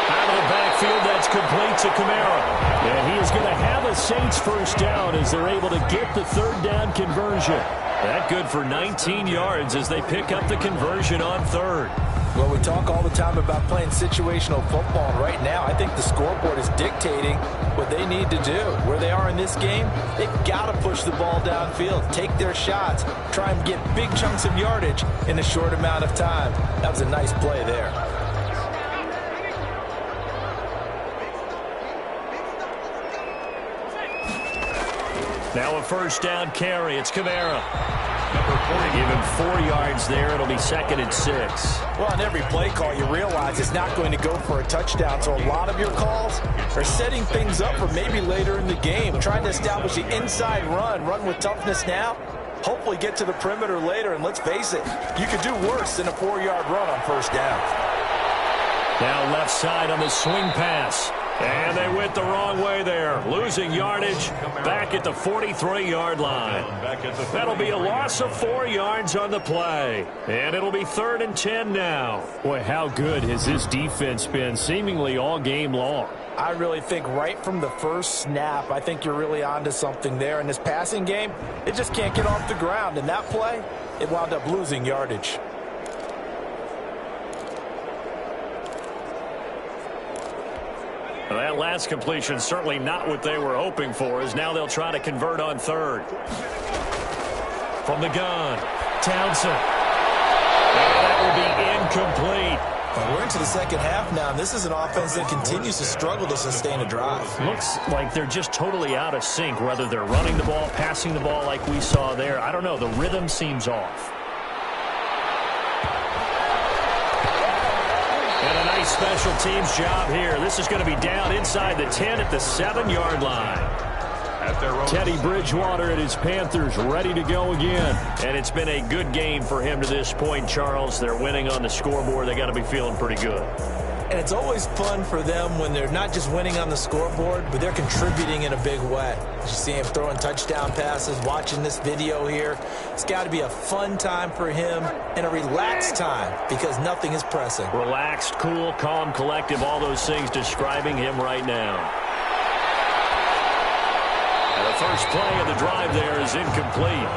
Out of the backfield, that's complete to Kamara. And he is going to have a Saints first down as they're able to get the 3rd down conversion. That good for 19 yards as they pick up the conversion on 3rd. Well, we talk all the time about playing situational football, and right now I think the scoreboard is dictating what they need to do. Where they are in this game, they've got to push the ball downfield, take their shots, try and get big chunks of yardage in a short amount of time. That was a nice play there. Now a first down carry. It's Kamara. Give him 4 yards there. It'll be 2nd and 6. Well, on every play call, you realize it's not going to go for a touchdown. So a lot of your calls are setting things up for maybe later in the game, trying to establish the inside run with toughness now, hopefully get to the perimeter later. And let's face it, you could do worse than a 4-yard run on first down. Now left side on the swing pass. And they went the wrong way there, losing yardage back at the 43-yard line. That'll be a loss of 4 yards on the play. And it'll be 3rd and 10 now. Boy, how good has this defense been seemingly all game long? I really think right from the first snap, I think you're really onto something there. In this passing game, it just can't get off the ground. In that play, it wound up losing yardage. Well, that last completion certainly not what they were hoping for, as now they'll try to convert on 3rd. From the gun, Townsend. And that will be incomplete. Well, we're into the second half now. This is an offense that continues to struggle to sustain a drive. Looks like they're just totally out of sync, whether they're running the ball, passing the ball like we saw there. I don't know. The rhythm seems off. And a nice special teams job here. This is going to be down inside the 10 at the 7-yard line. Teddy Bridgewater and his Panthers ready to go again. And it's been a good game for him to this point, Charles. They're winning on the scoreboard. They got to be feeling pretty good. And it's always fun for them when they're not just winning on the scoreboard, but they're contributing in a big way. You see him throwing touchdown passes, watching this video here. It's got to be a fun time for him and a relaxed time because nothing is pressing. Relaxed, cool, calm, collective, all those things describing him right now. And the first play of the drive there is incomplete.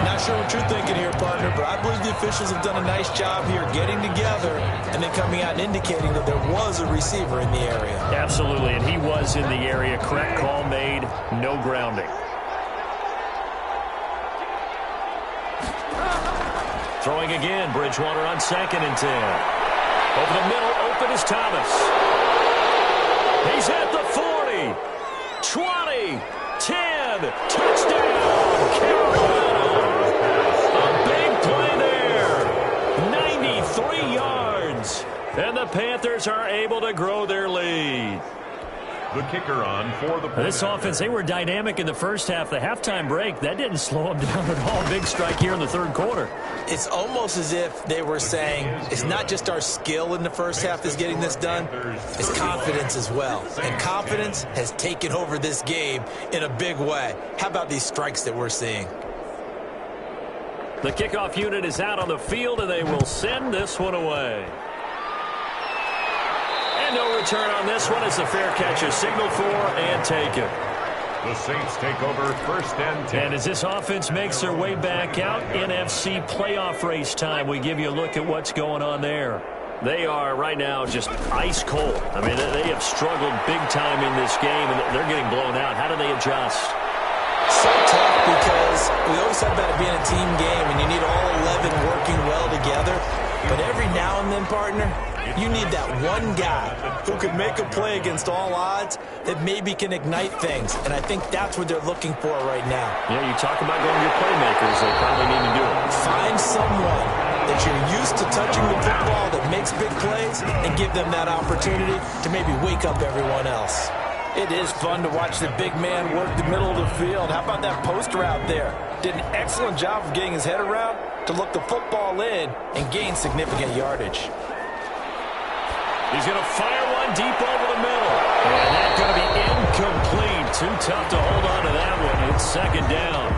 Not sure what you're thinking here, partner, but I believe the officials have done a nice job here getting together and then coming out and indicating that there was a receiver in the area. Absolutely, and he was in the area. Correct call made, no grounding. Throwing again, Bridgewater on 2nd and 10. Over the middle, open is Thomas. He's at the 40, 20, 10, touchdown, Carolina. A big play there, 93 yards. And the Panthers are able to grow their lead. The kicker on for the This offense, they were dynamic in the first half. The halftime break, that didn't slow them down at all. Big strike here in the 3rd quarter. It's almost as if they were saying, it's not just our skill in the first half that's getting this done, it's confidence as well. And confidence has taken over this game in a big way. How about these strikes that we're seeing? The kickoff unit is out on the field, and they will send this one away. And no return on this one as the fair catch is signaled for and taken. The Saints take over 1st and 10. And as this offense makes their way back out, NFC playoff race time, we give you a look at what's going on there. They are right now just ice cold. I mean, they have struggled big time in this game, and they're getting blown out. How do they adjust? So tough because we always talk about it being a team game, and you need all 11 working well together. But every now and then, partner, you need that one guy who could make a play against all odds that maybe can ignite things. And I think that's what they're looking for right now. Yeah, you talk about going to your playmakers. They probably need to do it. Find someone that you're used to touching the football that makes big plays and give them that opportunity to maybe wake up everyone else. It is fun to watch the big man work the middle of the field. How about that post route there? Did an excellent job of getting his head around to look the football in and gain significant yardage. He's going to fire one deep over the middle. And that's going to be incomplete. Too tough to hold on to that one. It's 2nd down.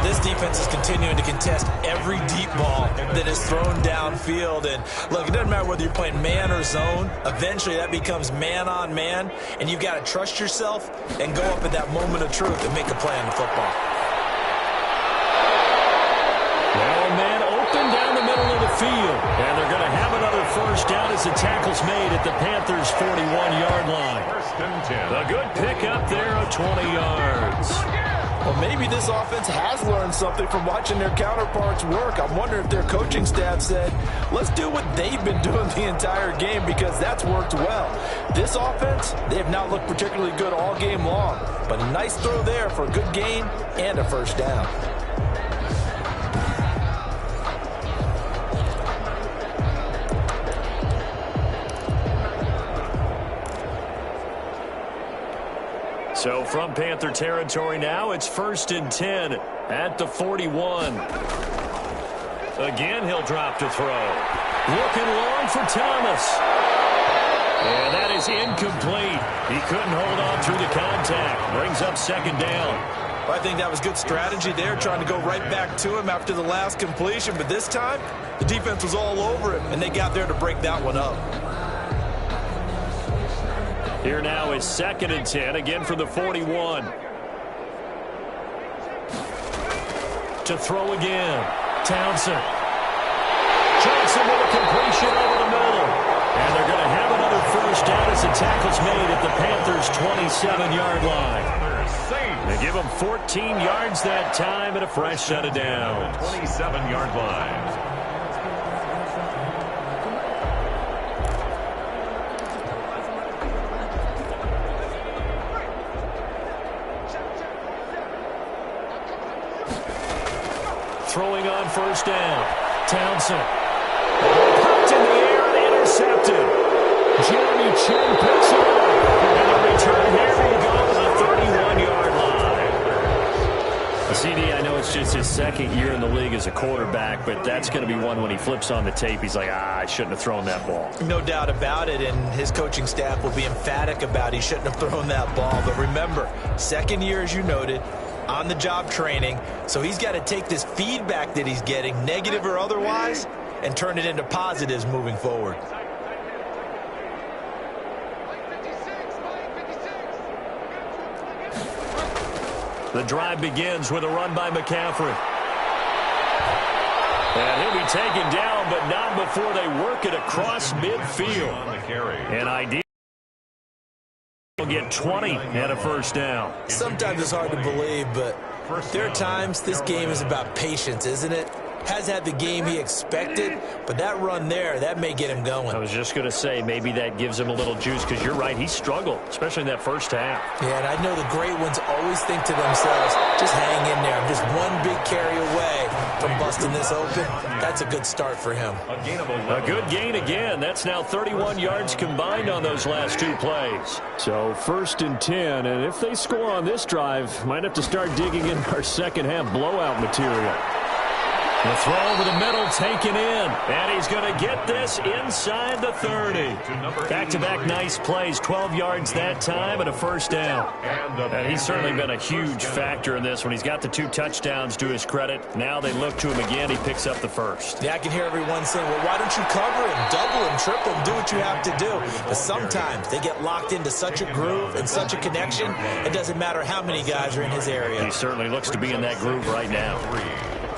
This defense is continuing to contest every deep ball that is thrown downfield. And look, it doesn't matter whether you're playing man or zone. Eventually that becomes man on man. And you've got to trust yourself and go up at that moment of truth and make a play on the football. Now a man open down the middle of the field. And they're going to have another first down as the tackle's made at the Panthers' 41-yard line. First and 10. A good pickup there of 20 yards. Well, maybe this offense has learned something from watching their counterparts work. I'm wondering if their coaching staff said, let's do what they've been doing the entire game, because that's worked well. This offense, they have not looked particularly good all game long, but a nice throw there for a good gain and a first down. So from Panther territory now, it's first and 10 at the 41. Again, he'll drop to throw. Looking long for Thomas. And that is incomplete. He couldn't hold on through the contact. Brings up second down. I think that was good strategy there, trying to go right back to him after the last completion. But this time, the defense was all over him, and they got there to break that one up. Here now is second and 10, again for the 41. To throw again. Townsend. Johnson with a completion over the middle. And they're going to have another first down as the tackle's made at the Panthers' 27-yard line. They give them 14 yards that time and a fresh set of downs. 27-yard line. Throwing on first down. Townsend. Popped in the air and intercepted. Jeremy Chinn picks it up. And the return here will go to the 31-yard line. CD, I know it's just his second year in the league as a quarterback, but that's going to be one when he flips on the tape, he's like, I shouldn't have thrown that ball. No doubt about it, and his coaching staff will be emphatic about he shouldn't have thrown that ball. But remember, second year, as you noted, on-the-job training, so he's got to take this feedback that he's getting, negative or otherwise, and turn it into positives moving forward. The drive begins with a run by McCaffrey. And he'll be taken down, but not before they work it across midfield. And ideally, will get 20 and a first down. Sometimes it's hard to believe, but there are times this game is about patience, isn't it? Has had the game he expected, but that run there, that may get him going. I was just going to say, maybe that gives him a little juice, because you're right, he struggled, especially in that first half. Yeah, and I know the great ones always think to themselves, just hang in there. I'm just one big carry away from busting this open. That's a good start for him. A good gain again. That's now 31 yards combined on those last two plays. So first and 10, and if they score on this drive, might have to start digging in our second half blowout material. The throw over the middle taken in, and he's going to get this inside the 30. Back-to-back nice plays, 12 yards that time and a first down. And he's certainly been a huge factor in this when he's got the 2 touchdowns to his credit. Now they look to him again. He picks up the first. Yeah, I can hear everyone saying, well, why don't you cover him, double him, triple him, do what you have to do. But sometimes they get locked into such a groove and such a connection, it doesn't matter how many guys are in his area. He certainly looks to be in that groove right now.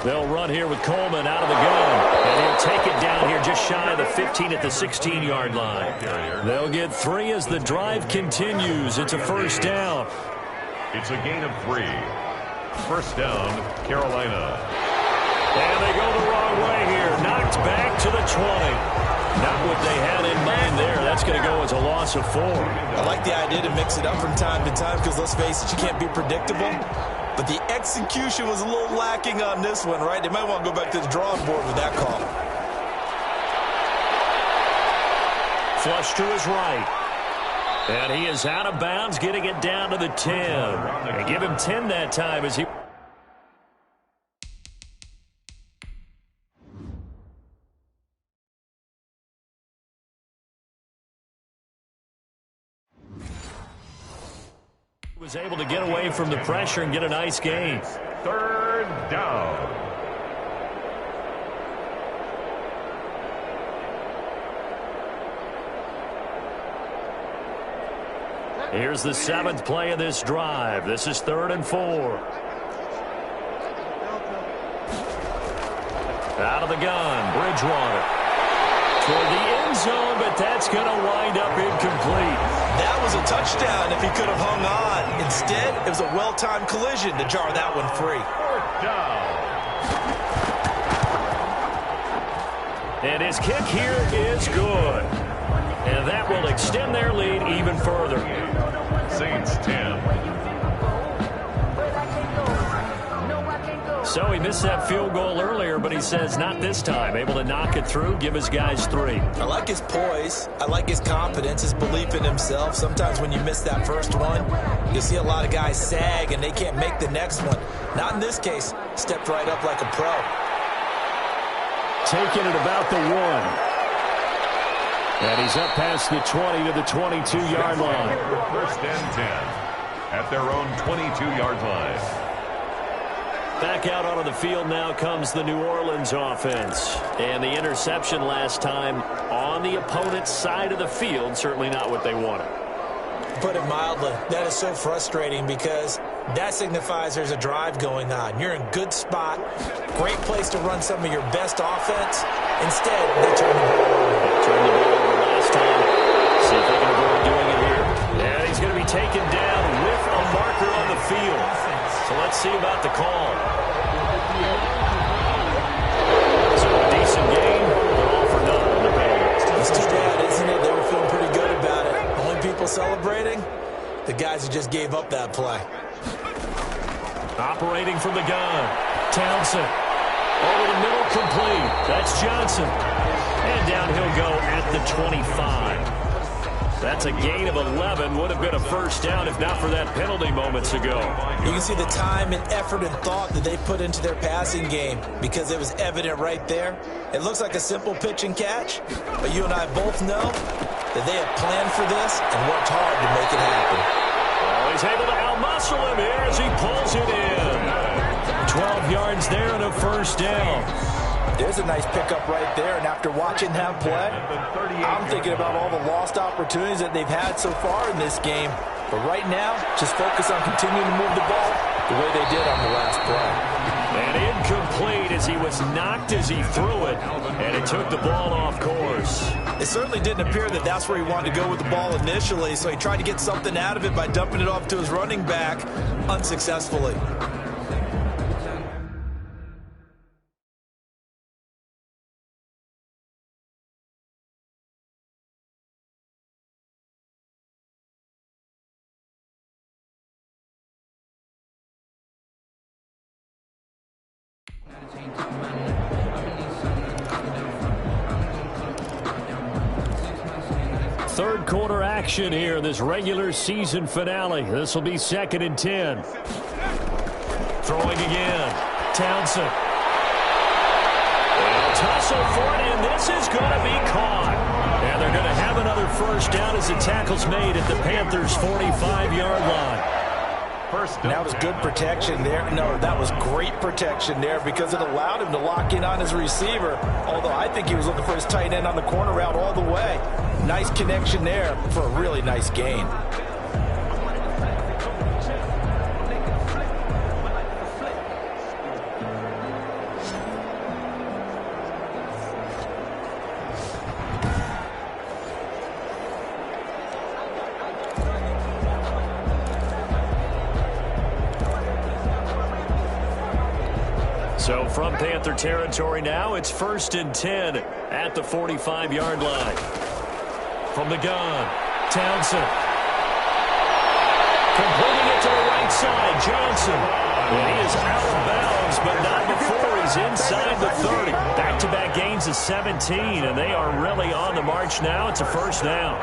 They'll run here with Coleman out of the gun. And he'll take it down here just shy of the 15 at the 16-yard line. They'll get 3 as the drive continues. It's a first down. It's a gain of 3. First down, Carolina. And they go the wrong way here. Knocked back to the 20. Not what they had in mind there. That's going to go as a loss of 4. I like the idea to mix it up from time to time because, let's face it, you can't be predictable. But the execution was a little lacking on this one, right? They might want to go back to the drawing board with that call. Flush to his right. And he is out of bounds, getting it down to the 10. And give him 10 that time as he... was able to get away from the pressure and get a nice gain. Third down. Here's the 7th play of this drive. This is 3rd and 4. Out of the gun, Bridgewater. toward the end zone, but that's going to wind up incomplete. That was a touchdown if he could have hung on. Instead, it was a well-timed collision to jar that one free. Fourth down. And his kick here is good. And that will extend their lead even further. Saints 10. So he missed that field goal earlier, but he says not this time. Able to knock it through, give his guys 3. I like his poise. I like his confidence, his belief in himself. Sometimes when you miss that first one, you see a lot of guys sag and they can't make the next one. Not in this case. Stepped right up like a pro. Taking it about the 1. And he's up past the 20 to the 22-yard line. First and 10 at their own 22-yard line. Back out onto the field now comes the New Orleans offense. And the interception last time on the opponent's side of the field, certainly not what they wanted. Put it mildly, that is so frustrating because that signifies there's a drive going on. You're in good spot, great place to run some of your best offense. Instead, they turn the ball over. Turned the ball over last time. See if they can avoid doing it here. And he's going to be taken down with a marker on the field. So let's see about the call. So a decent game, but all for nothing on the Bengals. It's too bad, isn't it? They were feeling pretty good about it. Only people celebrating, the guys who just gave up that play. Operating from the gun, Townsend. Over the middle, complete. That's Johnson. And down he'll go at the 25. That's a gain of 11. Would have been a first down if not for that penalty moments ago. You can see the time and effort and thought that they put into their passing game because it was evident right there. It looks like a simple pitch and catch, but you and I both know that they have planned for this and worked hard to make it happen. Oh, he's able to out-muscle him here as he pulls it in. 12 yards there and a first down. There's a nice pickup right there, and after watching him play, I'm thinking about all the lost opportunities that they've had so far in this game. But right now, just focus on continuing to move the ball the way they did on the last play. And incomplete as he was knocked as he threw it, and it took the ball off course. It certainly didn't appear that that's where he wanted to go with the ball initially, so he tried to get something out of it by dumping it off to his running back unsuccessfully. Third quarter action here in this regular season finale. This will be 2nd and 10. Throwing again. Townsend. And a tussle for it, and this is going to be caught. And they're going to have another first down as the tackle's made at the Panthers' 45-yard line. And that was good protection there. No, that was great protection there because it allowed him to lock in on his receiver, although I think he was looking for his tight end on the corner route all the way. Nice connection there for a really nice gain. So from Panther territory now, it's 1st and 10 at the 45-yard line. From the gun, Townsend. Completing it to the right side, Johnson. And he is out of bounds, but not before he's inside the 30. Back-to-back gains of 17, and they are really on the march now. It's a first down.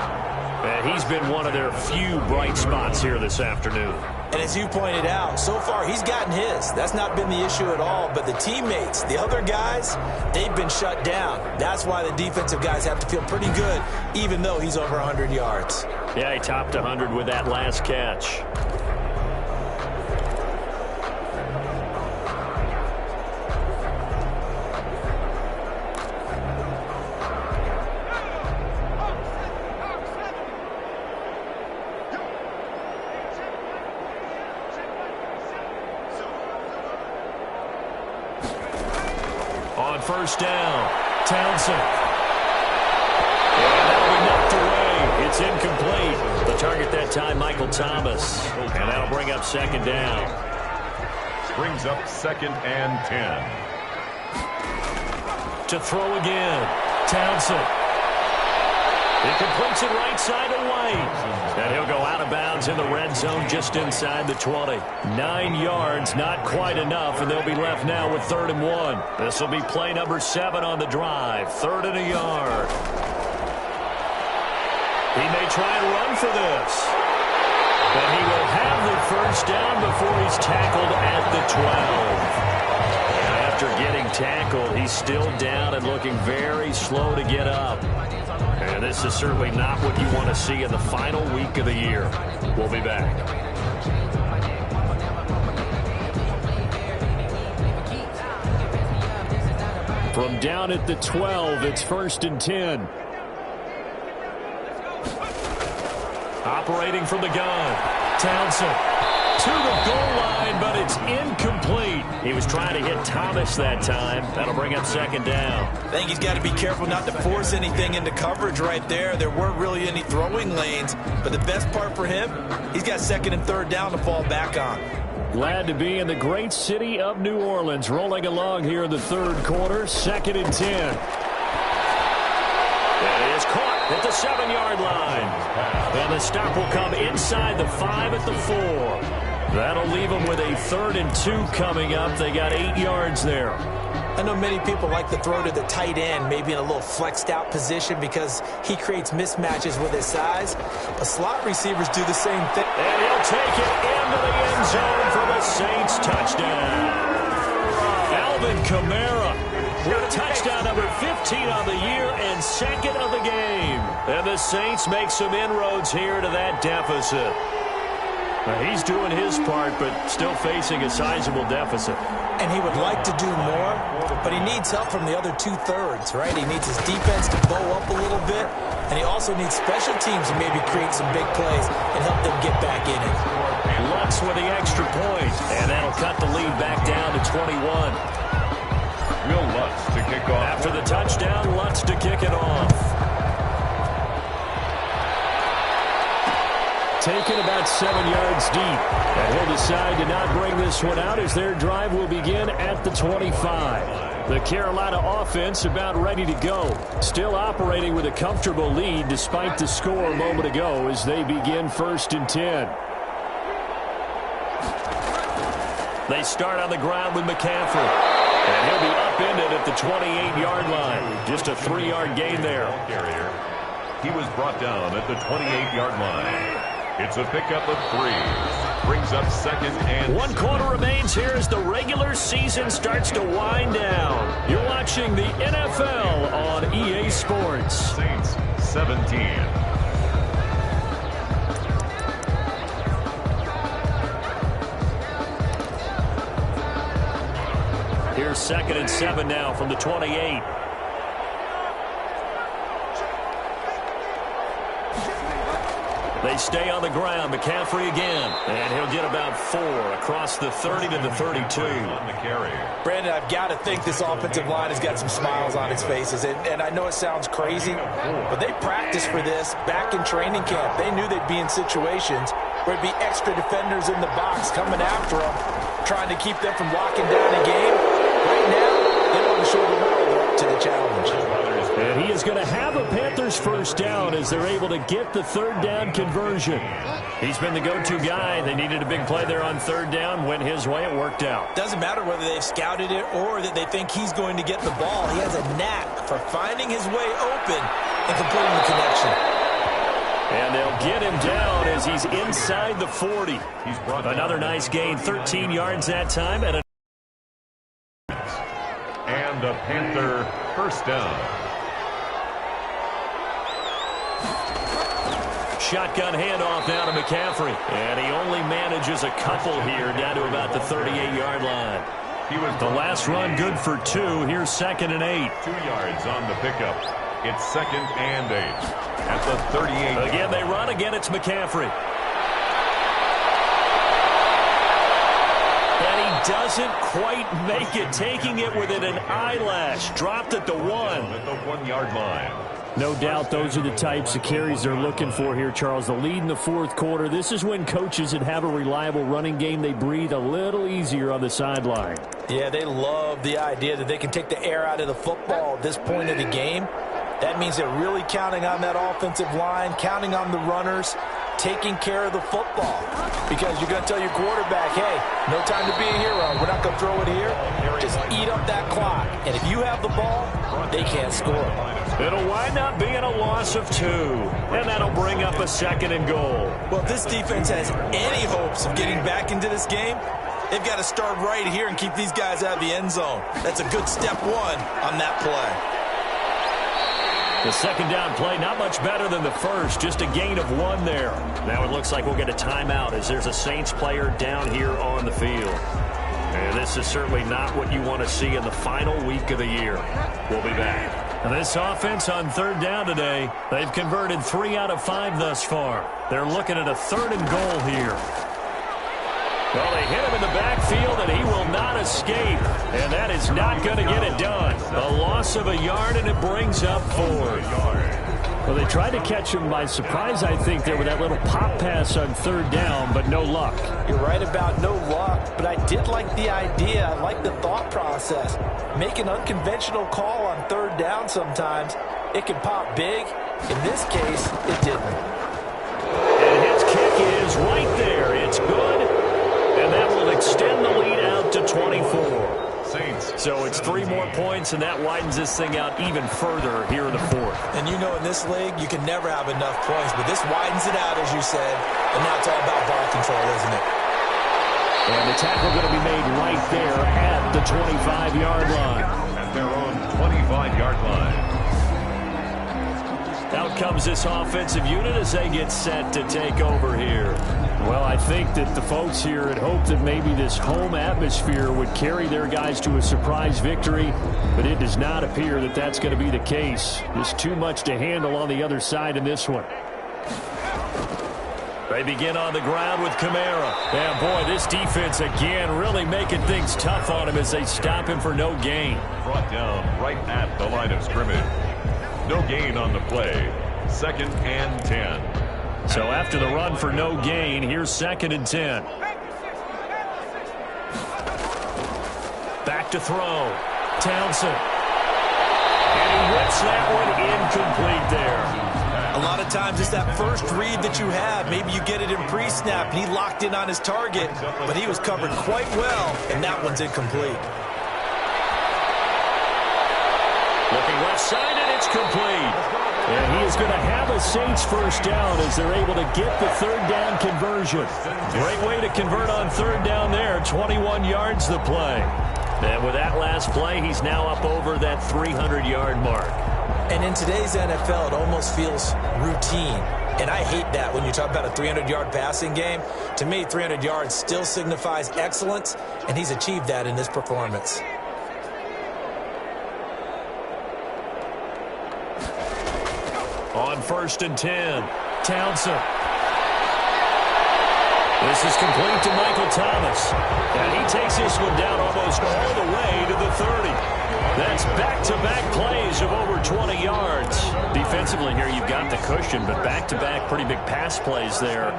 And he's been one of their few bright spots here this afternoon. And as you pointed out, so far he's gotten his. That's not been the issue at all. But the teammates, the other guys, they've been shut down. That's why the defensive guys have to feel pretty good, even though he's over 100 yards. Yeah, he topped 100 with that last catch. First down, Townsend. And that'll be knocked away. It's incomplete. The target that time, Michael Thomas. And that'll bring up second down. Brings up second and 10. To throw again. Townsend. He completes it right side to White. And he'll go out of bounds in the red zone just inside the 20. 9 yards, not quite enough, and they'll be left now with 3rd and 1. This will be play number 7 on the drive. 3rd and a yard. He may try and run for this. But he will have the first down before he's tackled at the 12. And after getting tackled, he's still down and looking very slow to get up. And this is certainly not what you want to see in the final week of the year. We'll be back. From down at the 12, it's 1st and 10. Operating from the gun. Townsend to the goal line, but it's incomplete. He was trying to hit Thomas that time. That'll bring up second down. I think he's got to be careful not to force anything into coverage right there. There weren't really any throwing lanes, but the best part for him, he's got 2nd and 3rd down to fall back on. Glad to be in the great city of New Orleans, rolling along here in the 3rd quarter, 2nd and 10. It is caught at the 7-yard line. And the stop will come inside the 5 at the 4. That'll leave them with a 3rd and 2 coming up. They got 8 yards there. I know many people like to throw to the tight end, maybe in a little flexed out position because he creates mismatches with his size. But slot receivers do the same thing. And he'll take it into the end zone for the Saints touchdown. Alvin Kamara with touchdown number 15 on the year and 2nd of the game. And the Saints make some inroads here to that deficit. Now, he's doing his part, but still facing a sizable deficit. And he would like to do more, but he needs help from the other 2/3, right? He needs his defense to bow up a little bit, and he also needs special teams to maybe create some big plays and help them get back in it. Lutz with the extra point, and that'll cut the lead back down to 21. Will Lutz to kick off. After the touchdown, Lutz to kick it off. Taken about 7 yards deep. And he'll decide to not bring this one out as their drive will begin at the 25. The Carolina offense about ready to go. Still operating with a comfortable lead despite the score a moment ago as they begin 1st and 10. They start on the ground with McCaffrey. And he'll be upended at the 28-yard line. Just a 3-yard gain there. He was brought down at the 28-yard line. It's a pickup of 3. Brings up 2nd and 1 quarter remains here as the regular season starts to wind down. You're watching the NFL on EA Sports. Saints 17. Here's 2nd and 7 now from the 28. They stay on the ground. McCaffrey again. And he'll get about 4 across the 30 to the 32. On the carry. Brandon, I've got to think this offensive line has got some smiles on its faces. And I know it sounds crazy, but they practiced for this back in training camp. They knew they'd be in situations where it'd be extra defenders in the box coming after them, trying to keep them from locking down a game. Right now, they want to show the world they're up to the challenge. And he is going to have a Panthers first down as they're able to get the 3rd down conversion. He's been the go-to guy. They needed a big play there on 3rd down. Went his way. It worked out. Doesn't matter whether they've scouted it or that they think he's going to get the ball. He has a knack for finding his way open and completing the connection. And they'll get him down as he's inside the 40. He's brought another nice gain, 13 yards that time. And a Panther first down. Shotgun handoff now to McCaffrey. And he only manages a couple here down to about the 38-yard line. He was the last run good for 2. Here's 2nd and 8. 2 yards on the pickup. It's 2nd and 8 at the 38. Again, they run. Again, it's McCaffrey. And he doesn't quite make it, taking it within an eyelash. Dropped at the 1. At the 1-yard line. No doubt those are the types of carries they're looking for here, Charles. The lead in the fourth quarter. This is when coaches that have a reliable running game, they breathe a little easier on the sideline. Yeah, they love the idea that they can take the air out of the football at this point of the game. That means they're really counting on that offensive line, counting on the runners, taking care of the football. Because you're going to tell your quarterback, hey, no time to be a hero. We're not going to throw it here. Just eat up that clock. And if you have the ball, they can't score. It'll wind up being a loss of 2. And that'll bring up a 2nd and goal. Well, if this defense has any hopes of getting back into this game, they've got to start right here and keep these guys out of the end zone. That's a good step 1 on that play. The second down play, not much better than the first, just a gain of 1 there. Now it looks like we'll get a timeout as there's a Saints player down here on the field. And this is certainly not what you want to see in the final week of the year. We'll be back. And this offense on 3rd down today, they've converted 3 out of 5 thus far. They're looking at a 3rd and goal here. Well, they hit him in the backfield, and he will not escape. And that is not going to get it done. A loss of a yard, and it brings up 4. Well, they tried to catch him by surprise, I think, there with that little pop pass on 3rd down, but no luck. You're right about no luck, but I did like the idea. I like the thought process. Make an unconventional call on 3rd down sometimes. It can pop big. In this case, it didn't. And his kick is right there. It's good. And that will extend the lead out to 24. Saints. So it's 3 more points, and that widens this thing out even further here in the 4th. And you know in this league, you can never have enough points, but this widens it out, as you said, and now it's all about ball control, isn't it? And the tackle going to be made right there at the 25-yard line. At their own 25-yard line. Out comes this offensive unit as they get set to take over here. Well, I think that the folks here had hoped that maybe this home atmosphere would carry their guys to a surprise victory, but it does not appear that that's going to be the case. There's too much to handle on the other side in this one. They begin on the ground with Kamara. And, boy, this defense again really making things tough on him as they stop him for no gain. Brought down right at the line of scrimmage. No gain on the play. 2nd and 10. So after the run for no gain, here's 2nd and 10. Back to throw. Townsend. And he whips that one incomplete there. A lot of times it's that first read that you have. Maybe you get it in pre-snap, and he locked in on his target, but he was covered quite well, and that one's incomplete. Looking left side, and it's complete. And he is going to have a Saints first down as they're able to get the 3rd down conversion. Great way to convert on 3rd down there. 21 yards the play. And with that last play, he's now up over that 300-yard mark. And in today's NFL, it almost feels routine. And I hate that when you talk about a 300-yard passing game. To me, 300 yards still signifies excellence, and he's achieved that in this performance. On 1st and 10, Townsend. This is complete to Michael Thomas. And he takes this one down almost all the way to the 30. That's back-to-back plays of over 20 yards. Defensively here, you've got the cushion, but back-to-back pretty big pass plays there.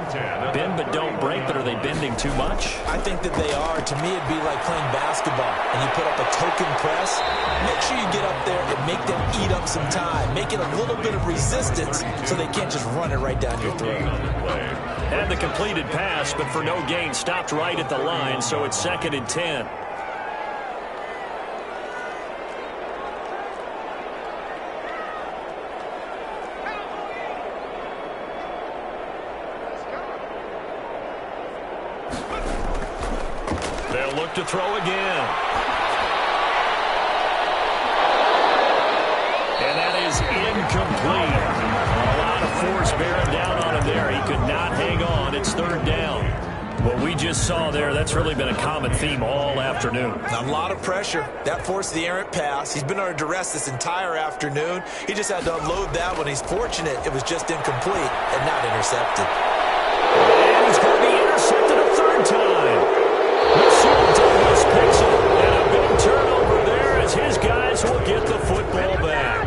Bend but don't break, but are they bending too much? I think that they are. To me, it'd be like playing basketball, and you put up a token press. Make sure you get up there and make them eat up some time. Make it a little bit of resistance so they can't just run it right down your throat. And the completed pass, but for no gain, stopped right at the line, so it's 2nd and 10. They'll look to throw again. And that is incomplete. A lot of force bearing down on him there. He could not hang on. It's 3rd down. What we just saw there, that's really been a common theme all afternoon. A lot of pressure. That forced the errant pass. He's been under duress this entire afternoon. He just had to unload that one. He's fortunate it was just incomplete and not intercepted. And he's going to be intercepted a 3rd time. Lucille Douglas picks it, and a big turnover there as his guys will get the football back.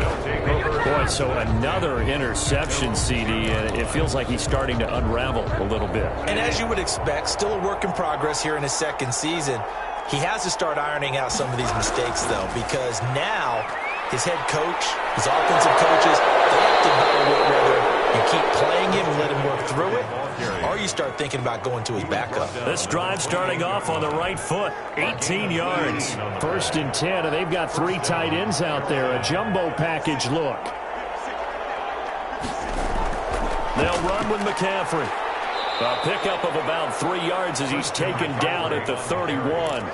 Boy, So another interception, CD, and it feels like he's starting to unravel a little bit. And as you would expect, still a work in progress here in his second season. He has to start ironing out some of these mistakes, though, because now his head coach, his offensive coaches, they have to evaluate whether you keep playing him and let him work through it, or you start thinking about going to his backup. This drive starting off on the right foot, 18 yards. 1st and 10, and they've got 3 tight ends out there, a jumbo package look. They'll run with McCaffrey. A pickup of about 3 yards as he's taken down at the 31.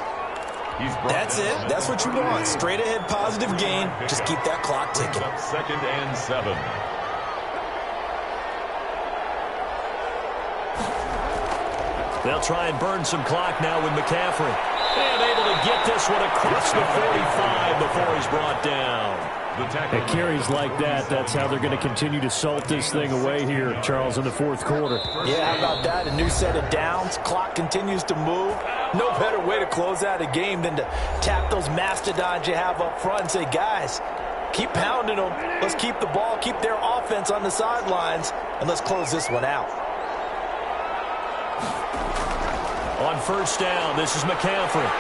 That's it. That's what you want. Straight ahead positive gain. Just keep that clock ticking. 2nd and 7. They'll try and burn some clock now with McCaffrey. And able to get this one across the 45 before he's brought down. At carries like that, that's how they're going to continue to salt this thing away here, Charles, in the 4th quarter. Yeah, how about that? A new set of downs. Clock continues to move. No better way to close out a game than to tap those mastodons you have up front and say, guys, keep pounding them. Let's keep the ball, keep their offense on the sidelines, and let's close this one out. On 1st down, this is McCaffrey.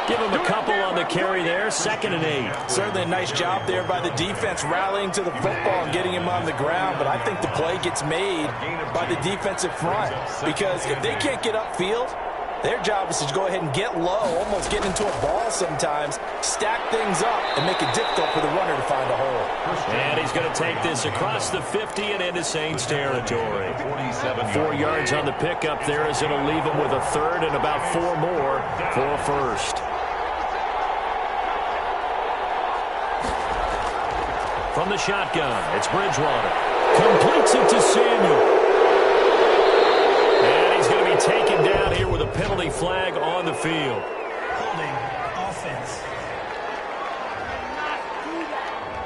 Give him a couple on the carry there. 2nd and 8. Certainly a nice job there by the defense rallying to the football and getting him on the ground, but I think the play gets made by the defensive front because if they can't get upfield, their job is to go ahead and get low, almost get into a ball sometimes, stack things up, and make it difficult for the runner to find a hole. And he's going to take this across the 50 and into Saints territory. 4 yards on the pickup there as it'll leave him with a 3rd and about 4 more for a 1st. From the shotgun, it's Bridgewater. Completes it to Samuel. And he's going to be taken down here with a penalty flag on the field. Holding offense.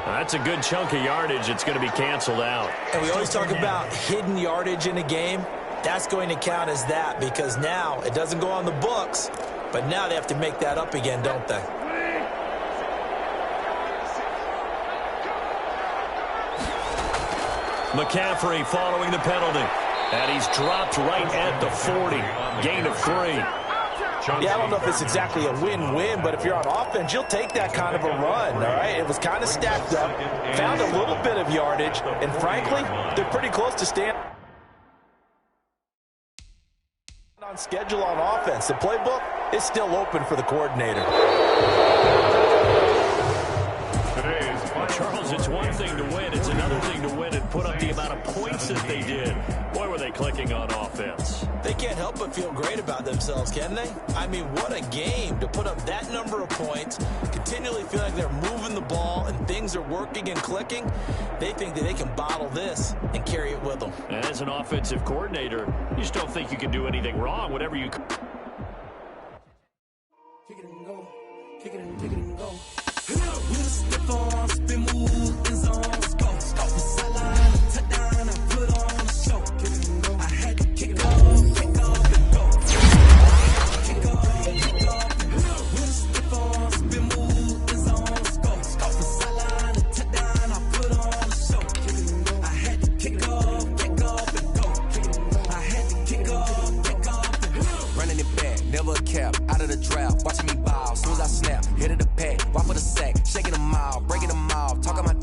That's a good chunk of yardage. It's going to be canceled out. And we always talk about hidden yardage in a game. That's going to count as that because now it doesn't go on the books, but now they have to make that up again, don't they? McCaffrey following the penalty. And he's dropped right at the 40. Gain of 3. Yeah, I don't know if it's exactly a win-win, but if you're on offense, you'll take that kind of a run, all right? It was kind of stacked up, found a little bit of yardage, and frankly, they're pretty close to staying on schedule on offense. The playbook is still open for the coordinator. Charles, it's one thing to win. It's another thing to win and put up the amount of points that they did. Boy, were they clicking on offense. They can't help but feel great about themselves, can they? I mean, what a game to put up that number of points, continually feel like they're moving the ball and things are working and clicking. They think that they can bottle this and carry it with them. And as an offensive coordinator, you just don't think you can do anything wrong. Whatever you... Kick it and go. Kick it and go. With a stiff arm, spin move, end zone, go. Off the sideline, touchdown, I put on a show. Kick it and go. I had to kick it off, kick off and go. Kick off and go. With a stiff arm, spin move, end zone, go. Off the sideline, touchdown, I put on a show. Kick it and go. I had to kick off and go. Kick it and go. I had to kick off and go. Running it back, never a cap, out of the draft, watching me ball. Soon as I snap, hit it a pack, walk with a sack, shaking them all, breaking them all, talking my